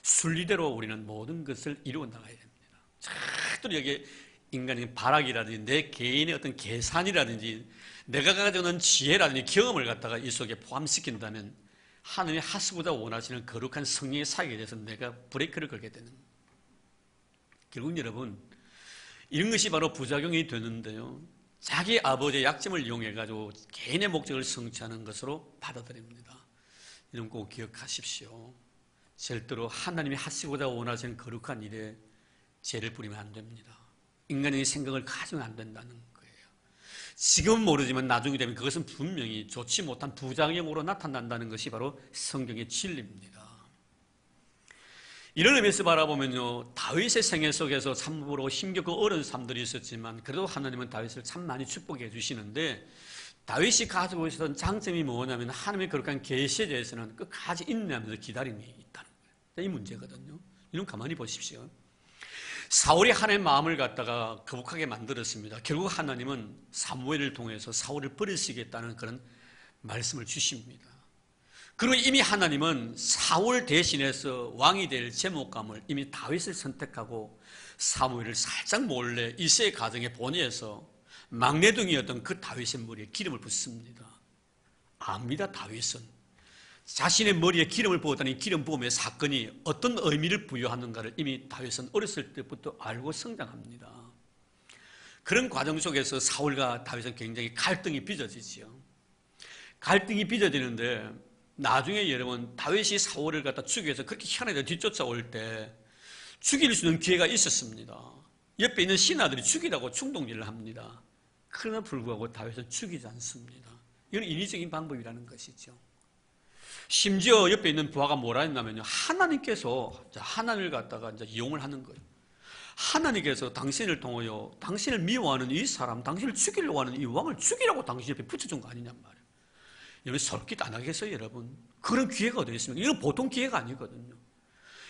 순리대로 우리는 모든 것을 이루어 나가야 됩니다. 절대로 여기에 인간적인 발악이라든지 내 개인의 어떤 계산이라든지 내가 가지고 있는 지혜라든지 경험을 갖다가 이 속에 포함시킨다면 하나님이 하시고자 원하시는 거룩한 성령의 사역에 대해서 내가 브레이크를 걸게 되는 거예요. 결국 여러분 이런 것이 바로 부작용이 되는데요. 자기 아버지의 약점을 이용해가지고 개인의 목적을 성취하는 것으로 받아들입니다. 이런 꼭 기억하십시오. 절대로 하나님이 하시고자 원하시는 거룩한 일에 죄를 뿌리면 안 됩니다. 인간의 생각을 가지면 안 된다는 거예요. 지금은 모르지만 나중에 되면 그것은 분명히 좋지 못한 부작용으로 나타난다는 것이 바로 성경의 진리입니다. 이런 의미에서 바라보면요, 다윗의 생애 속에서 참으로 힘겹고 어려운 삶들이 있었지만 그래도 하나님은 다윗을 참 많이 축복해 주시는데 다윗이 가지고 있었던 장점이 뭐냐면 하나님의 거룩한 계시에 대해서는 끝까지 인내하면서 기다림이 있다는 거예요. 이 문제거든요. 이런 가만히 보십시오. 사울이 하나님의 마음을 갖다가 거북하게 만들었습니다. 결국 하나님은 사무엘을 통해서 사울을 버리시겠다는 그런 말씀을 주십니다. 그리고 이미 하나님은 사울 대신해서 왕이 될 제목감을 이미 다윗을 선택하고 사무엘을 살짝 몰래 이새의 가정에 보내서 막내둥이였던 그 다윗의 머리에 기름을 붓습니다. 압니다. 다윗은 자신의 머리에 기름을 부었다니 기름 부음의 사건이 어떤 의미를 부여하는가를 이미 다윗은 어렸을 때부터 알고 성장합니다. 그런 과정 속에서 사울과 다윗은 굉장히 갈등이 빚어지지요. 갈등이 빚어지는데 나중에 여러분 다윗이 사울을 갖다 죽이기 위해서 그렇게 희한하게 뒤쫓아올 때 죽일 수 있는 기회가 있었습니다. 옆에 있는 신하들이 죽이라고 충동질을 합니다. 그러나 불구하고 다윗은 죽이지 않습니다. 이건 인위적인 방법이라는 것이죠. 심지어 옆에 있는 부하가 뭐라 했냐면요, 하나님께서 하나님을 갖다가 이제 이용을 하는 거예요. 하나님께서 당신을 통하여 당신을 미워하는 이 사람, 당신을 죽이려고 하는 이 왕을 죽이라고 당신 옆에 붙여준 거 아니냔 말이에요. 여러분 설깃 안 하겠어요, 여러분? 그런 기회가 어디 있습니까? 이건 보통 기회가 아니거든요.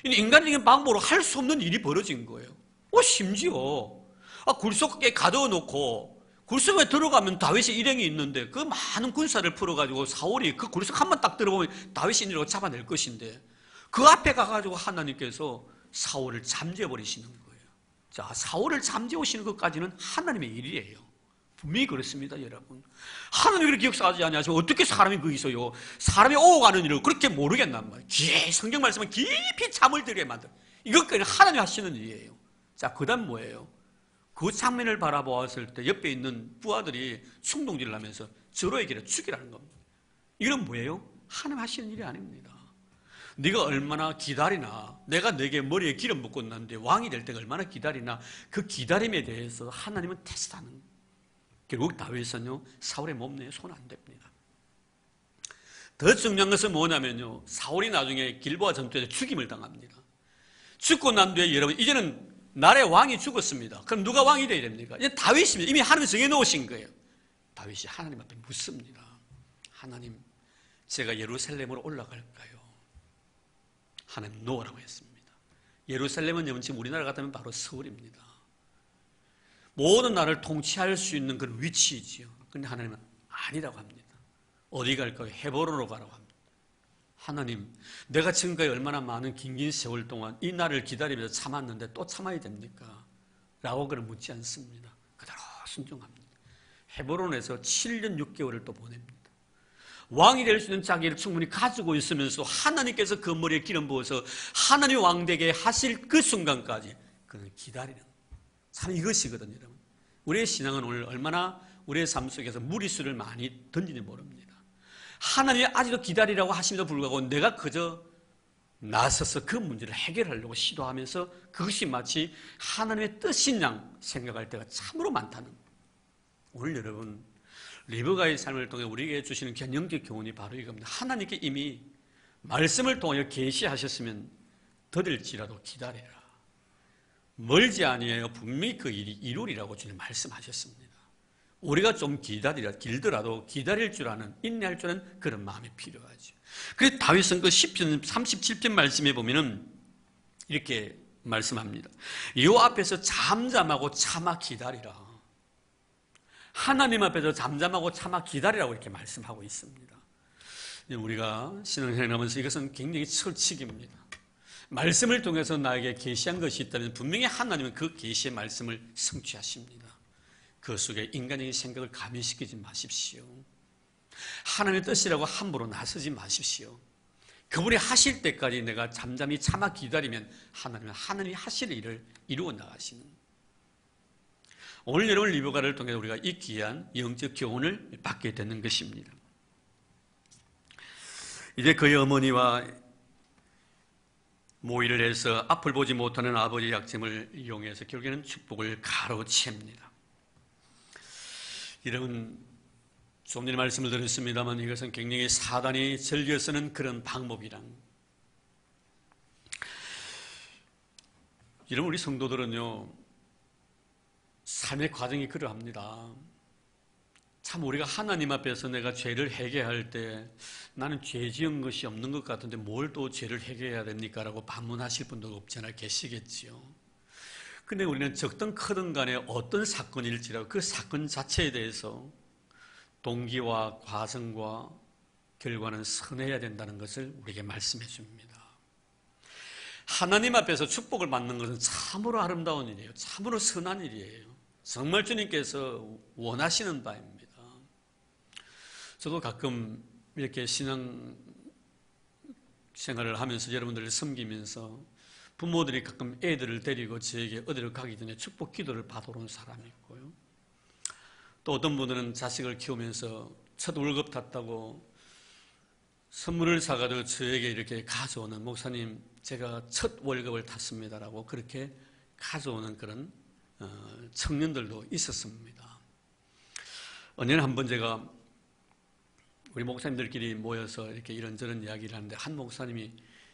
인간적인 방법으로 할 수 없는 일이 벌어진 거예요. 심지어 굴속에 가둬놓고 굴속에 들어가면 다윗의 일행이 있는데 그 많은 군사를 풀어가지고 사울이 그 굴속 한 번 딱 들어보면 다윗이 이라고 잡아낼 것인데 그 앞에 가가지고 하나님께서 사울을 잠재워버리시는 거예요. 자, 사울을 잠재우시는 것까지는 하나님의 일이에요. 분명히 그렇습니다, 여러분. 하나님이 그렇게 역사하지 않으시면 어떻게 사람이 거기서요, 사람이 오가는 일을 그렇게 모르겠단 말이에요. 성경 말씀은 깊이 잠을 들게 만들. 이것까지는 하나님이 하시는 일이에요. 자, 그 다음 뭐예요? 그 장면을 바라보았을 때 옆에 있는 부하들이 충동질을 하면서 저로에게 죽이라는 겁니다. 이건 뭐예요? 하나님 하시는 일이 아닙니다. 네가 얼마나 기다리나, 내가 네게 머리에 기름 붓고 났는데 왕이 될 때가 얼마나 기다리나, 그 기다림에 대해서 하나님은 테스트하는 거예요. 결국 다윗은요, 사울의 몸내에 손 안 댑니다. 더 중요한 것은 뭐냐면요, 사울이 나중에 길보아 전투에서 죽임을 당합니다. 죽고 난 뒤에 여러분, 이제는 나라의 왕이 죽었습니다. 그럼 누가 왕이 되어야 됩니까? 이제 다윗입니다. 이미 하나님 정해놓으신 거예요. 다윗이 하나님 앞에 묻습니다. 하나님, 제가 예루살렘으로 올라갈까요? 하나님 노라고 했습니다. 예루살렘은 지금 우리나라 같다면 바로 서울입니다. 모든 나라를 통치할 수 있는 그런 위치이지요. 그런데 하나님은 아니라고 합니다. 어디 갈까요? 헤브론으로 가라고 합니다. 하나님, 내가 지금까지 얼마나 많은 긴 세월 동안 이 날을 기다리면서 참았는데 또 참아야 됩니까? 라고 그는 묻지 않습니다. 그대로 순종합니다. 헤브론에서 7년 6개월을 또 보냅니다. 왕이 될 수 있는 자기를 충분히 가지고 있으면서 하나님께서 그 머리에 기름 부어서 하나님 왕 되게 하실 그 순간까지 그는 기다리는, 참 이것이거든요, 여러분. 우리의 신앙은 오늘 얼마나 우리의 삶 속에서 무리수를 많이 던지는지 모릅니다. 하나님이 아직도 기다리라고 하심에도 불구하고 내가 그저 나서서 그 문제를 해결하려고 시도하면서 그것이 마치 하나님의 뜻인 양 생각할 때가 참으로 많다는 거예요. 오늘 여러분, 리브가의 삶을 통해 우리에게 주시는 견영적 교훈이 바로 이겁니다. 하나님께 이미 말씀을 통하여 계시하셨으면 더딜지라도 기다려라. 멀지 아니하여 분명히 그 일이 이루리라고 주님 말씀하셨습니다. 우리가 좀 길더라도 기다릴 줄 아는, 인내할 줄 아는 그런 마음이 필요하죠. 그래서 다윗은 그 시편 37편 말씀에 보면은 이렇게 말씀합니다. 이 앞에서 잠잠하고 참아 기다리라. 하나님 앞에서 잠잠하고 참아 기다리라고 이렇게 말씀하고 있습니다. 우리가 신앙생활을 하면서 이것은 굉장히 철칙입니다. 말씀을 통해서 나에게 계시한 것이 있다면 분명히 하나님은 그 계시의 말씀을 성취하십니다. 그 속에 인간적인 생각을 가미시키지 마십시오. 하나님의 뜻이라고 함부로 나서지 마십시오. 그분이 하실 때까지 내가 잠잠히 참아 기다리면 하나님은 하나님이 하실 일을 이루어 나가시는. 오늘 여러분 리브가를 통해 우리가 이 귀한 영적 교훈을 받게 되는 것입니다. 이제 그의 어머니와 모의를 해서 앞을 보지 못하는 아버지의 약점을 이용해서 결국에는 축복을 가로챕니다. 여러분, 좀 전에 말씀을 드렸습니다만 이것은 굉장히 사단이 즐겨 쓰는 그런 방법이란, 여러분 우리 성도들은요 삶의 과정이 그러합니다. 참 우리가 하나님 앞에서 내가 죄를 해결할 때 나는 죄 지은 것이 없는 것 같은데 뭘 또 죄를 해결해야 됩니까? 라고 반문하실 분도 없지 않아 계시겠지요. 근데 우리는 적든 크든 간에 어떤 사건일지라도 그 사건 자체에 대해서 동기와 과정과 결과는 선해야 된다는 것을 우리에게 말씀해 줍니다. 하나님 앞에서 축복을 받는 것은 참으로 아름다운 일이에요. 참으로 선한 일이에요. 정말 주님께서 원하시는 바입니다. 저도 가끔 이렇게 신앙 생활을 하면서 여러분들을 섬기면서 부모들이 가끔 애들을 데리고 저에게 어디를 가기 전에 축복 기도를 받아오는 사람이 있고요. 또 어떤 분들은 자식을 키우면서 첫 월급 탔다고 선물을 사가지고 저에게 이렇게 가져오는, 목사님 제가 첫 월급을 탔습니다라고 그렇게 가져오는 그런 청년들도 있었습니다. 언제는 한번 제가 우리 목사님들끼리 모여서 이렇게 이런저런 이야기를 하는데 한 목사님이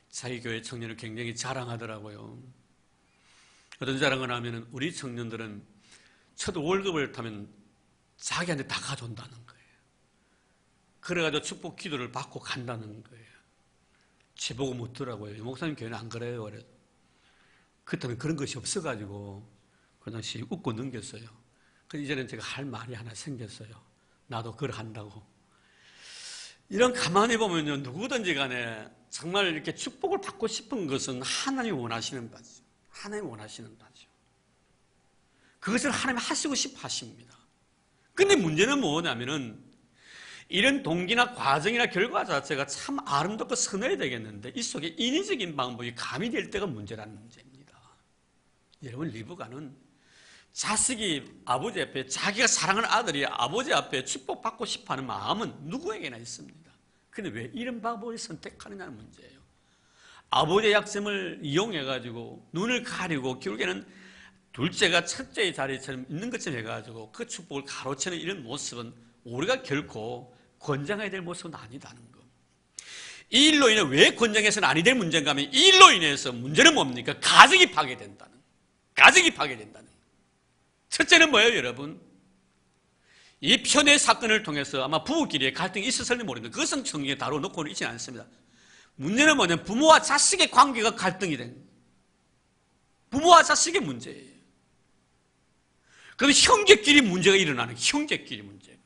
자기 교회 청년을 굉장히 자랑하더라고요. 어떤 자랑을 하면은 우리 청년들은 첫 월급을 타면 자기한테 다 가져온다는 거예요. 그래가지고 축복 기도를 받고 간다는 거예요. 제보고 묻더라고요. 목사님 교회는 안 그래요? 그래서 그때는 그런 것이 없어가지고 그 당시 웃고 넘겼어요. 그래서 이제는 제가 할 말이 하나 생겼어요. 나도 그걸 한다고. 이런 가만히 보면요, 누구든지 간에 정말 이렇게 축복을 받고 싶은 것은 하나님이 원하시는 바죠. 하나님이 원하시는 바죠. 그것을 하나님이 하시고 싶어 하십니다. 근데 문제는 뭐냐면은 이런 동기나 과정이나 결과 자체가 참 아름답고 선해야 되겠는데 이 속에 인위적인 방법이 가미될 때가 문제라는 문제입니다. 여러분, 리브가는 자식이 아버지 앞에, 자기가 사랑하는 아들이 아버지 앞에 축복받고 싶어하는 마음은 누구에게나 있습니다. 근데 왜 이런 방법을 선택하느냐는 문제예요. 아버지의 약점을 이용해가지고 눈을 가리고 결국에는 둘째가 첫째의 자리처럼 있는 것처럼 해가지고 그 축복을 가로채는 이런 모습은 우리가 결코 권장해야 될 모습은 아니다는 거. 이 일로 인해 왜 권장해서는 아니 될 문제인가 하면 이 일로 인해서 문제는 뭡니까? 가정이 파괴된다는, 가정이 파괴된다는. 첫째는 뭐예요, 여러분? 이 편의 사건을 통해서 아마 부부끼리의 갈등이 있었을지 모르겠는데 그것은 성경에 다뤄놓고는 있지 않습니다. 문제는 뭐냐면 부모와 자식의 관계가 갈등이 된 거예요. 부모와 자식의 문제예요. 그럼 형제끼리 문제가 일어나는 거예요. 형제끼리 문제가.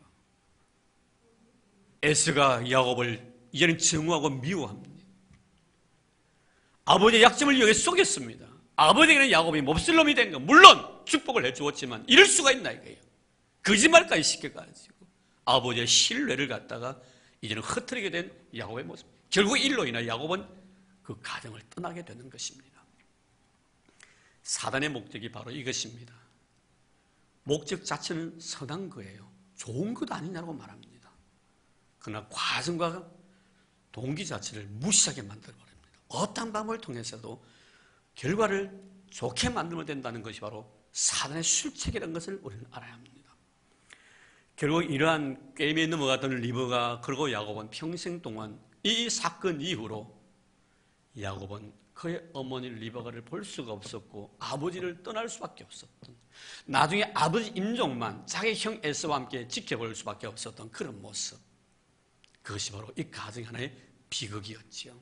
에서가 야곱을 이제는 증오하고 미워합니다. 아버지의 약점을 이용해 속였습니다. 아버지에게는 야곱이 몹쓸 놈이 된 거, 물론 축복을 해주었지만 이럴 수가 있나 이거예요. 거짓말까지 시켜가지고 아버지의 신뢰를 갖다가 이제는 흐트리게 된 야곱의 모습. 결국 일로 인해 야곱은 그 가정을 떠나게 되는 것입니다. 사단의 목적이 바로 이것입니다. 목적 자체는 선한 거예요. 좋은 것 아니냐고 말합니다. 그러나 과정과 동기 자체를 무시하게 만들어버립니다. 어떤 방법을 통해서도 결과를 좋게 만들면 된다는 것이 바로 사단의 술책이라는 것을 우리는 알아야 합니다. 결국 이러한 게임에 넘어갔던 리브가, 그리고 야곱은 평생 동안 이 사건 이후로 야곱은 그의 어머니 리브가를 볼 수가 없었고 아버지를 떠날 수밖에 없었던, 나중에 아버지 임종만 자기 형 에서와 함께 지켜볼 수밖에 없었던 그런 모습, 그것이 바로 이 가정의 하나의 비극이었죠.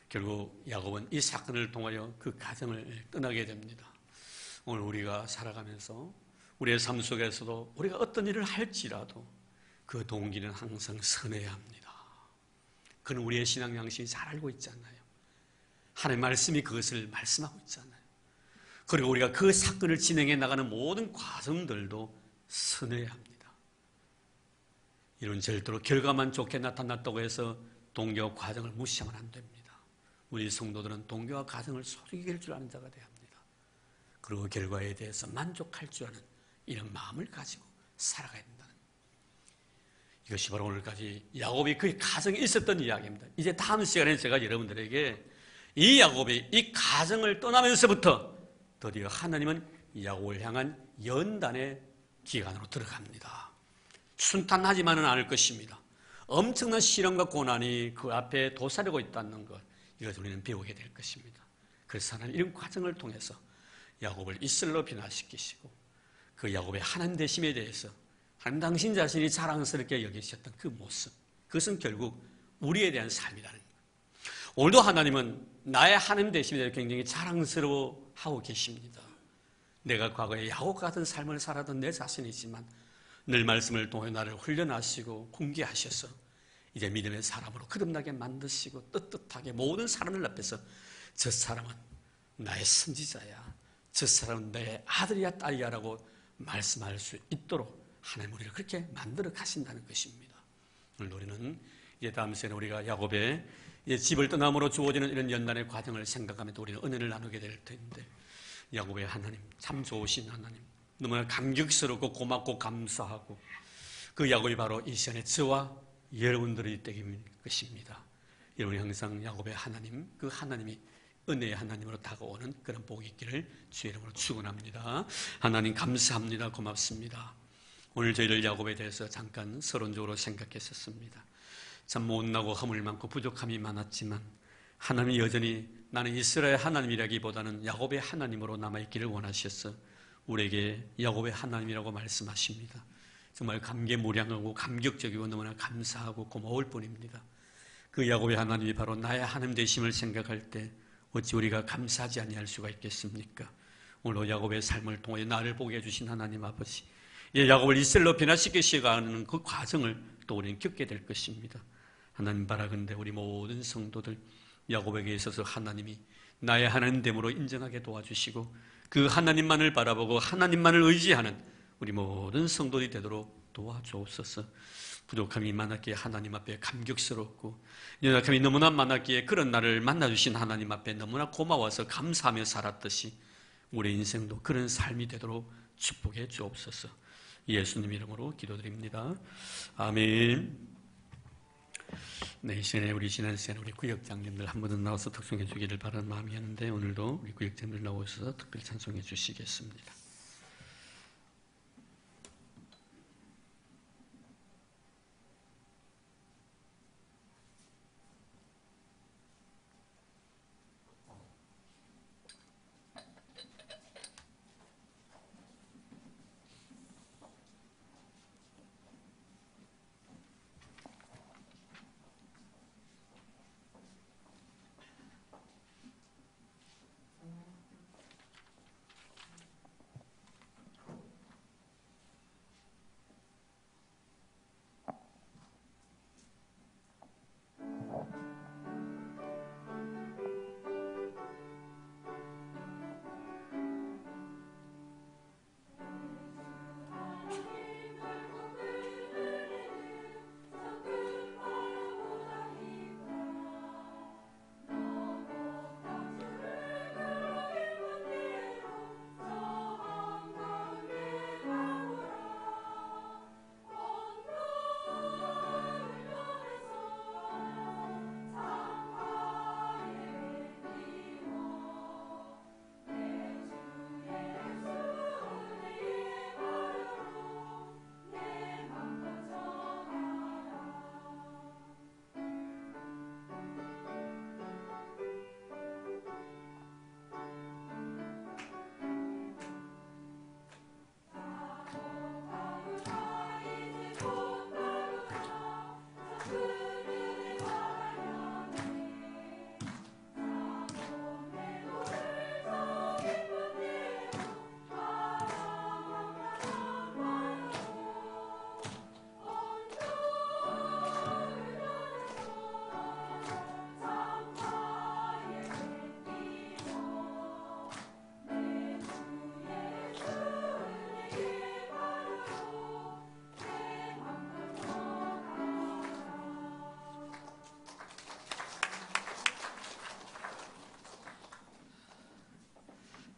결국 야곱은 이 사건을 통하여 그 가정을 떠나게 됩니다. 오늘 우리가 살아가면서 우리의 삶 속에서도 우리가 어떤 일을 할지라도 그 동기는 항상 선해야 합니다. 그는 우리의 신앙 양식이 잘 알고 있잖아요. 하나님의 말씀이 그것을 말씀하고 있잖아요. 그리고 우리가 그 사건을 진행해 나가는 모든 과정들도 선해야 합니다. 이런 절대로 결과만 좋게 나타났다고 해서 동기와 과정을 무시하면 안 됩니다. 우리 성도들은 동기와 과정을 소중히 여길 줄 아는 자가 되어야 합니다. 그리고 결과에 대해서 만족할 줄 아는 이런 마음을 가지고 살아가야 된다는, 이것이 바로 오늘까지 야곱이 그 가정에 있었던 이야기입니다. 이제 다음 시간에 제가 여러분들에게 이 야곱이 이 가정을 떠나면서부터 드디어 하나님은 야곱을 향한 연단의 기간으로 들어갑니다. 순탄하지만은 않을 것입니다. 엄청난 시련과 고난이 그 앞에 도사리고 있다는 것, 이것을 우리는 배우게 될 것입니다. 그래서 하나님 이런 과정을 통해서 야곱을 이슬로 변화시키시고 그 야곱의 하나님 되심에 대해서 하나님 당신 자신이 자랑스럽게 여기셨던 그 모습, 그것은 결국 우리에 대한 삶이라는 거예요. 오늘도 하나님은 나의 하나님 되심에 대해 굉장히 자랑스러워하고 계십니다. 내가 과거에 야곱 같은 삶을 살았던 내 자신이지만 늘 말씀을 통해 나를 훈련하시고 훈계하셔서 이제 믿음의 사람으로 거듭나게 만드시고 떳떳하게 모든 사람들 앞에서 저 사람은 나의 선지자야, 저 사람은 내 아들이야 딸이야 라고 말씀할 수 있도록 하나님 우리를 그렇게 만들어 가신다는 것입니다. 오늘 우리는 이제 다음 시간에 우리가 야곱의 집을 떠남으로 주어지는 이런 연단의 과정을 생각하면 또 우리는 은혜를 나누게 될 텐데, 야곱의 하나님, 참 좋으신 하나님, 너무나 감격스럽고 고맙고 감사하고, 그 야곱이 바로 이 시간에 저와 여러분들이 되길 것입니다. 여러분이 항상 야곱의 하나님, 그 하나님이 은혜의 하나님으로 다가오는 그런 복이 있기를 주의 이름으로 축원합니다. 하나님 감사합니다. 고맙습니다. 오늘 저희들 야곱에 대해서 잠깐 서론적으로 생각했었습니다. 참 못나고 허물 많고 부족함이 많았지만 하나님이 여전히 나는 이스라엘 하나님이라기보다는 야곱의 하나님으로 남아있기를 원하셔서 우리에게 야곱의 하나님이라고 말씀하십니다. 정말 감개무량하고 감격적이고 너무나 감사하고 고마울 뿐입니다. 그 야곱의 하나님이 바로 나의 하나님 되심을 생각할 때 어찌 우리가 감사하지 아니할 수가 있겠습니까? 오늘 야곱의 삶을 통해 나를 보게 해주신 하나님 아버지, 야곱을 이스라엘로 변화시키시가는 그 과정을 또 우리는 겪게 될 것입니다. 하나님 바라건대 우리 모든 성도들 야곱에게 있어서 하나님이 나의 하나님됨으로 인정하게 도와주시고 그 하나님만을 바라보고 하나님만을 의지하는 우리 모든 성도들이 되도록 도와주옵소서. 부족함이 많았기에 하나님 앞에 감격스럽고 연약함이 너무나 많았기에 그런 나를 만나주신 하나님 앞에 너무나 고마워서 감사하며 살았듯이 우리 인생도 그런 삶이 되도록 축복해 주옵소서. 예수님 이름으로 기도드립니다. 아멘. 네, 이 시간에 우리 지난 시간에 우리 구역장님들 한 번 더 나와서 특송해 주기를 바라는 마음이었는데 오늘도 우리 구역장님들 나오셔서 특별히 찬송해 주시겠습니다.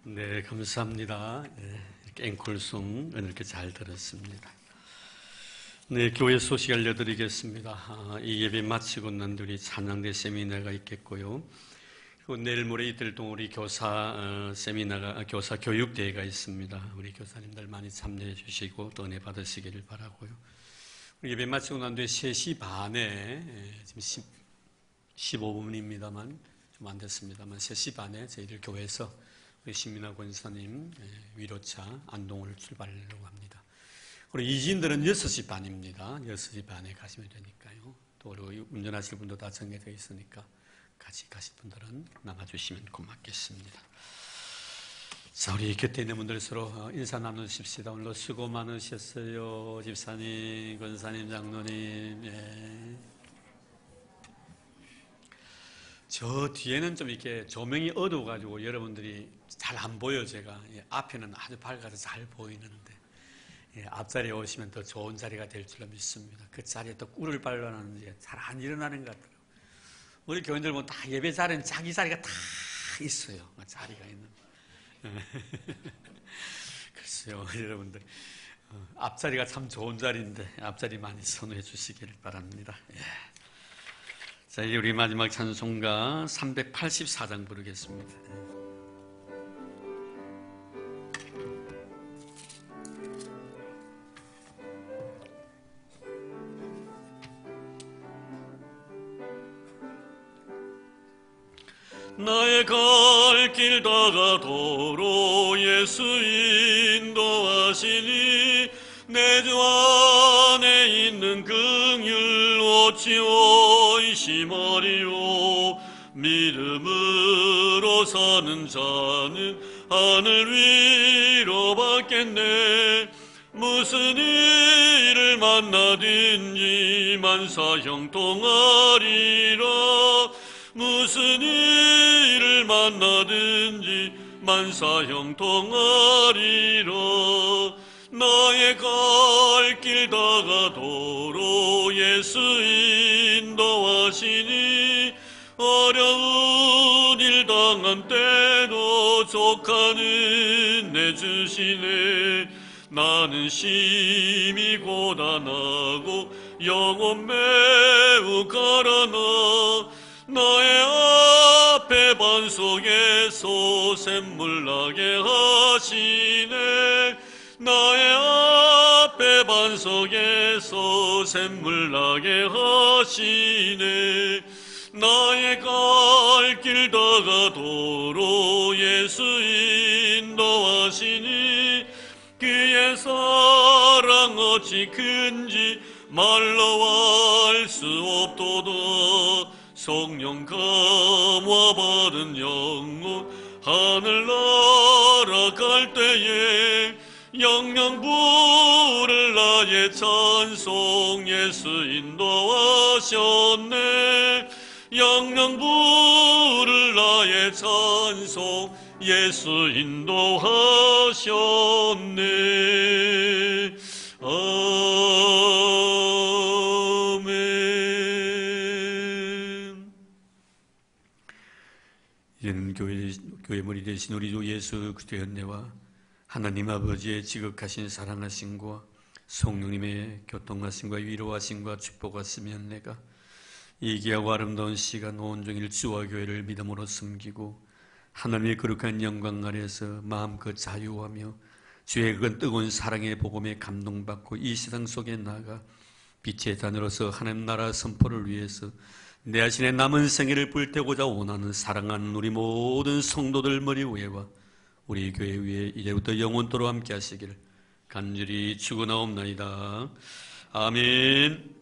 네, 감사합니다. 이렇게 앵콜송 이렇게 잘 들었습니다. 네, 교회 소식 알려드리겠습니다. 이 예배 마치고 난 뒤 우리 찬양대 세미나가 있겠고요. 그리고 내일 모레 이틀 동안 우리 교사 세미나가 교사 교육대회가 있습니다. 우리 교사님들 많이 참여해 주시고 또 은혜 받으시기를 바라고요. 우리 예배 마치고 난 뒤에 3시 반에 지금 15분입니다만 좀 안 됐습니다만 3시 반에 저희들 교회에서 우리 신민아 권사님 위로차 안동을 출발하려고 합니다. 그리고 이진들은 6시 반입니다. 6시 반에 가시면 되니까요. 또 우리 운전하실 분도 다 정해져 있으니까 같이 가실 분들은 남아주시면 고맙겠습니다. 자, 우리 곁에 있는 분들 서로 인사 나누십시다. 오늘도 수고 많으셨어요. 집사님, 권사님, 장로님. 저 뒤에는 좀 이렇게 조명이 어두워가지고 여러분들이 잘 안 보여. 제가 앞에는 아주 밝아서 잘 보이는데 앞자리에 오시면 더 좋은 자리가 될 줄로 믿습니다. 그 자리에 또 꿀을 발견하는지 잘 안 일어나는 것 같더라고요. 우리 교인들 보면 다 예배 자리는 자기 자리가 다 있어요. 자리가 있는. 글쎄요, 여러분들 앞자리가 참 좋은 자리인데 앞자리 많이 선호해 주시길 바랍니다. 예. 자, 이제 우리 마지막 찬송가 384장 부르겠습니다. 나의 갈 길 다가도록 예수 인도하시니 내 주 안에 있는 긍휼 어찌 의심하리요. 믿음으로 사는 자는 하늘 위로 받겠네. 무슨 일을 만나든지 만사 형통하리라. 무슨 일을 만나든지 만사 형통하리라. 나의 갈 길 다가도록 예수 인도하시니 어려운 일 당한 때도 족하는 내 주시네. 나는 심히 고단하고 영혼 매우 가라나 나의 앞에 반석에서 샘물 나게 하시네. 나의 앞에 반석에서 샘물 나게 하시네. 나의 갈 길 다가도록 예수 인도하시니 그의 사랑 어찌 큰지 말로 알 수 없도다. 성령 감화받은 영혼 하늘나라 갈 때에 영영 부를 나의 찬송 예수 인도하셨네. 영영 부를 나의 찬송 예수 인도하셨네. 아멘. 이제는 교회 머리 되신 우리 주 예수 그리스도의 은혜와 하나님 아버지의 지극하신 사랑하심과 성령님의 교통하심과 위로하심과 축복하시면 내가 이 귀하고 아름다운 시간 온종일 주와 교회를 믿음으로 섬기고 하나님의 거룩한 영광 아래에서 마음껏 자유하며 주의 그 뜨거운 사랑의 복음에 감동받고 이 세상 속에 나가 빛의 단으로서 하나님 나라 선포를 위해서 내 자신의 남은 생애를 불태우고자 원하는 사랑하는 우리 모든 성도들 머리 위에와 우리 교회 위에 이제부터 영원토록 함께 하시기를 간절히 축원하옵나이다. 아멘.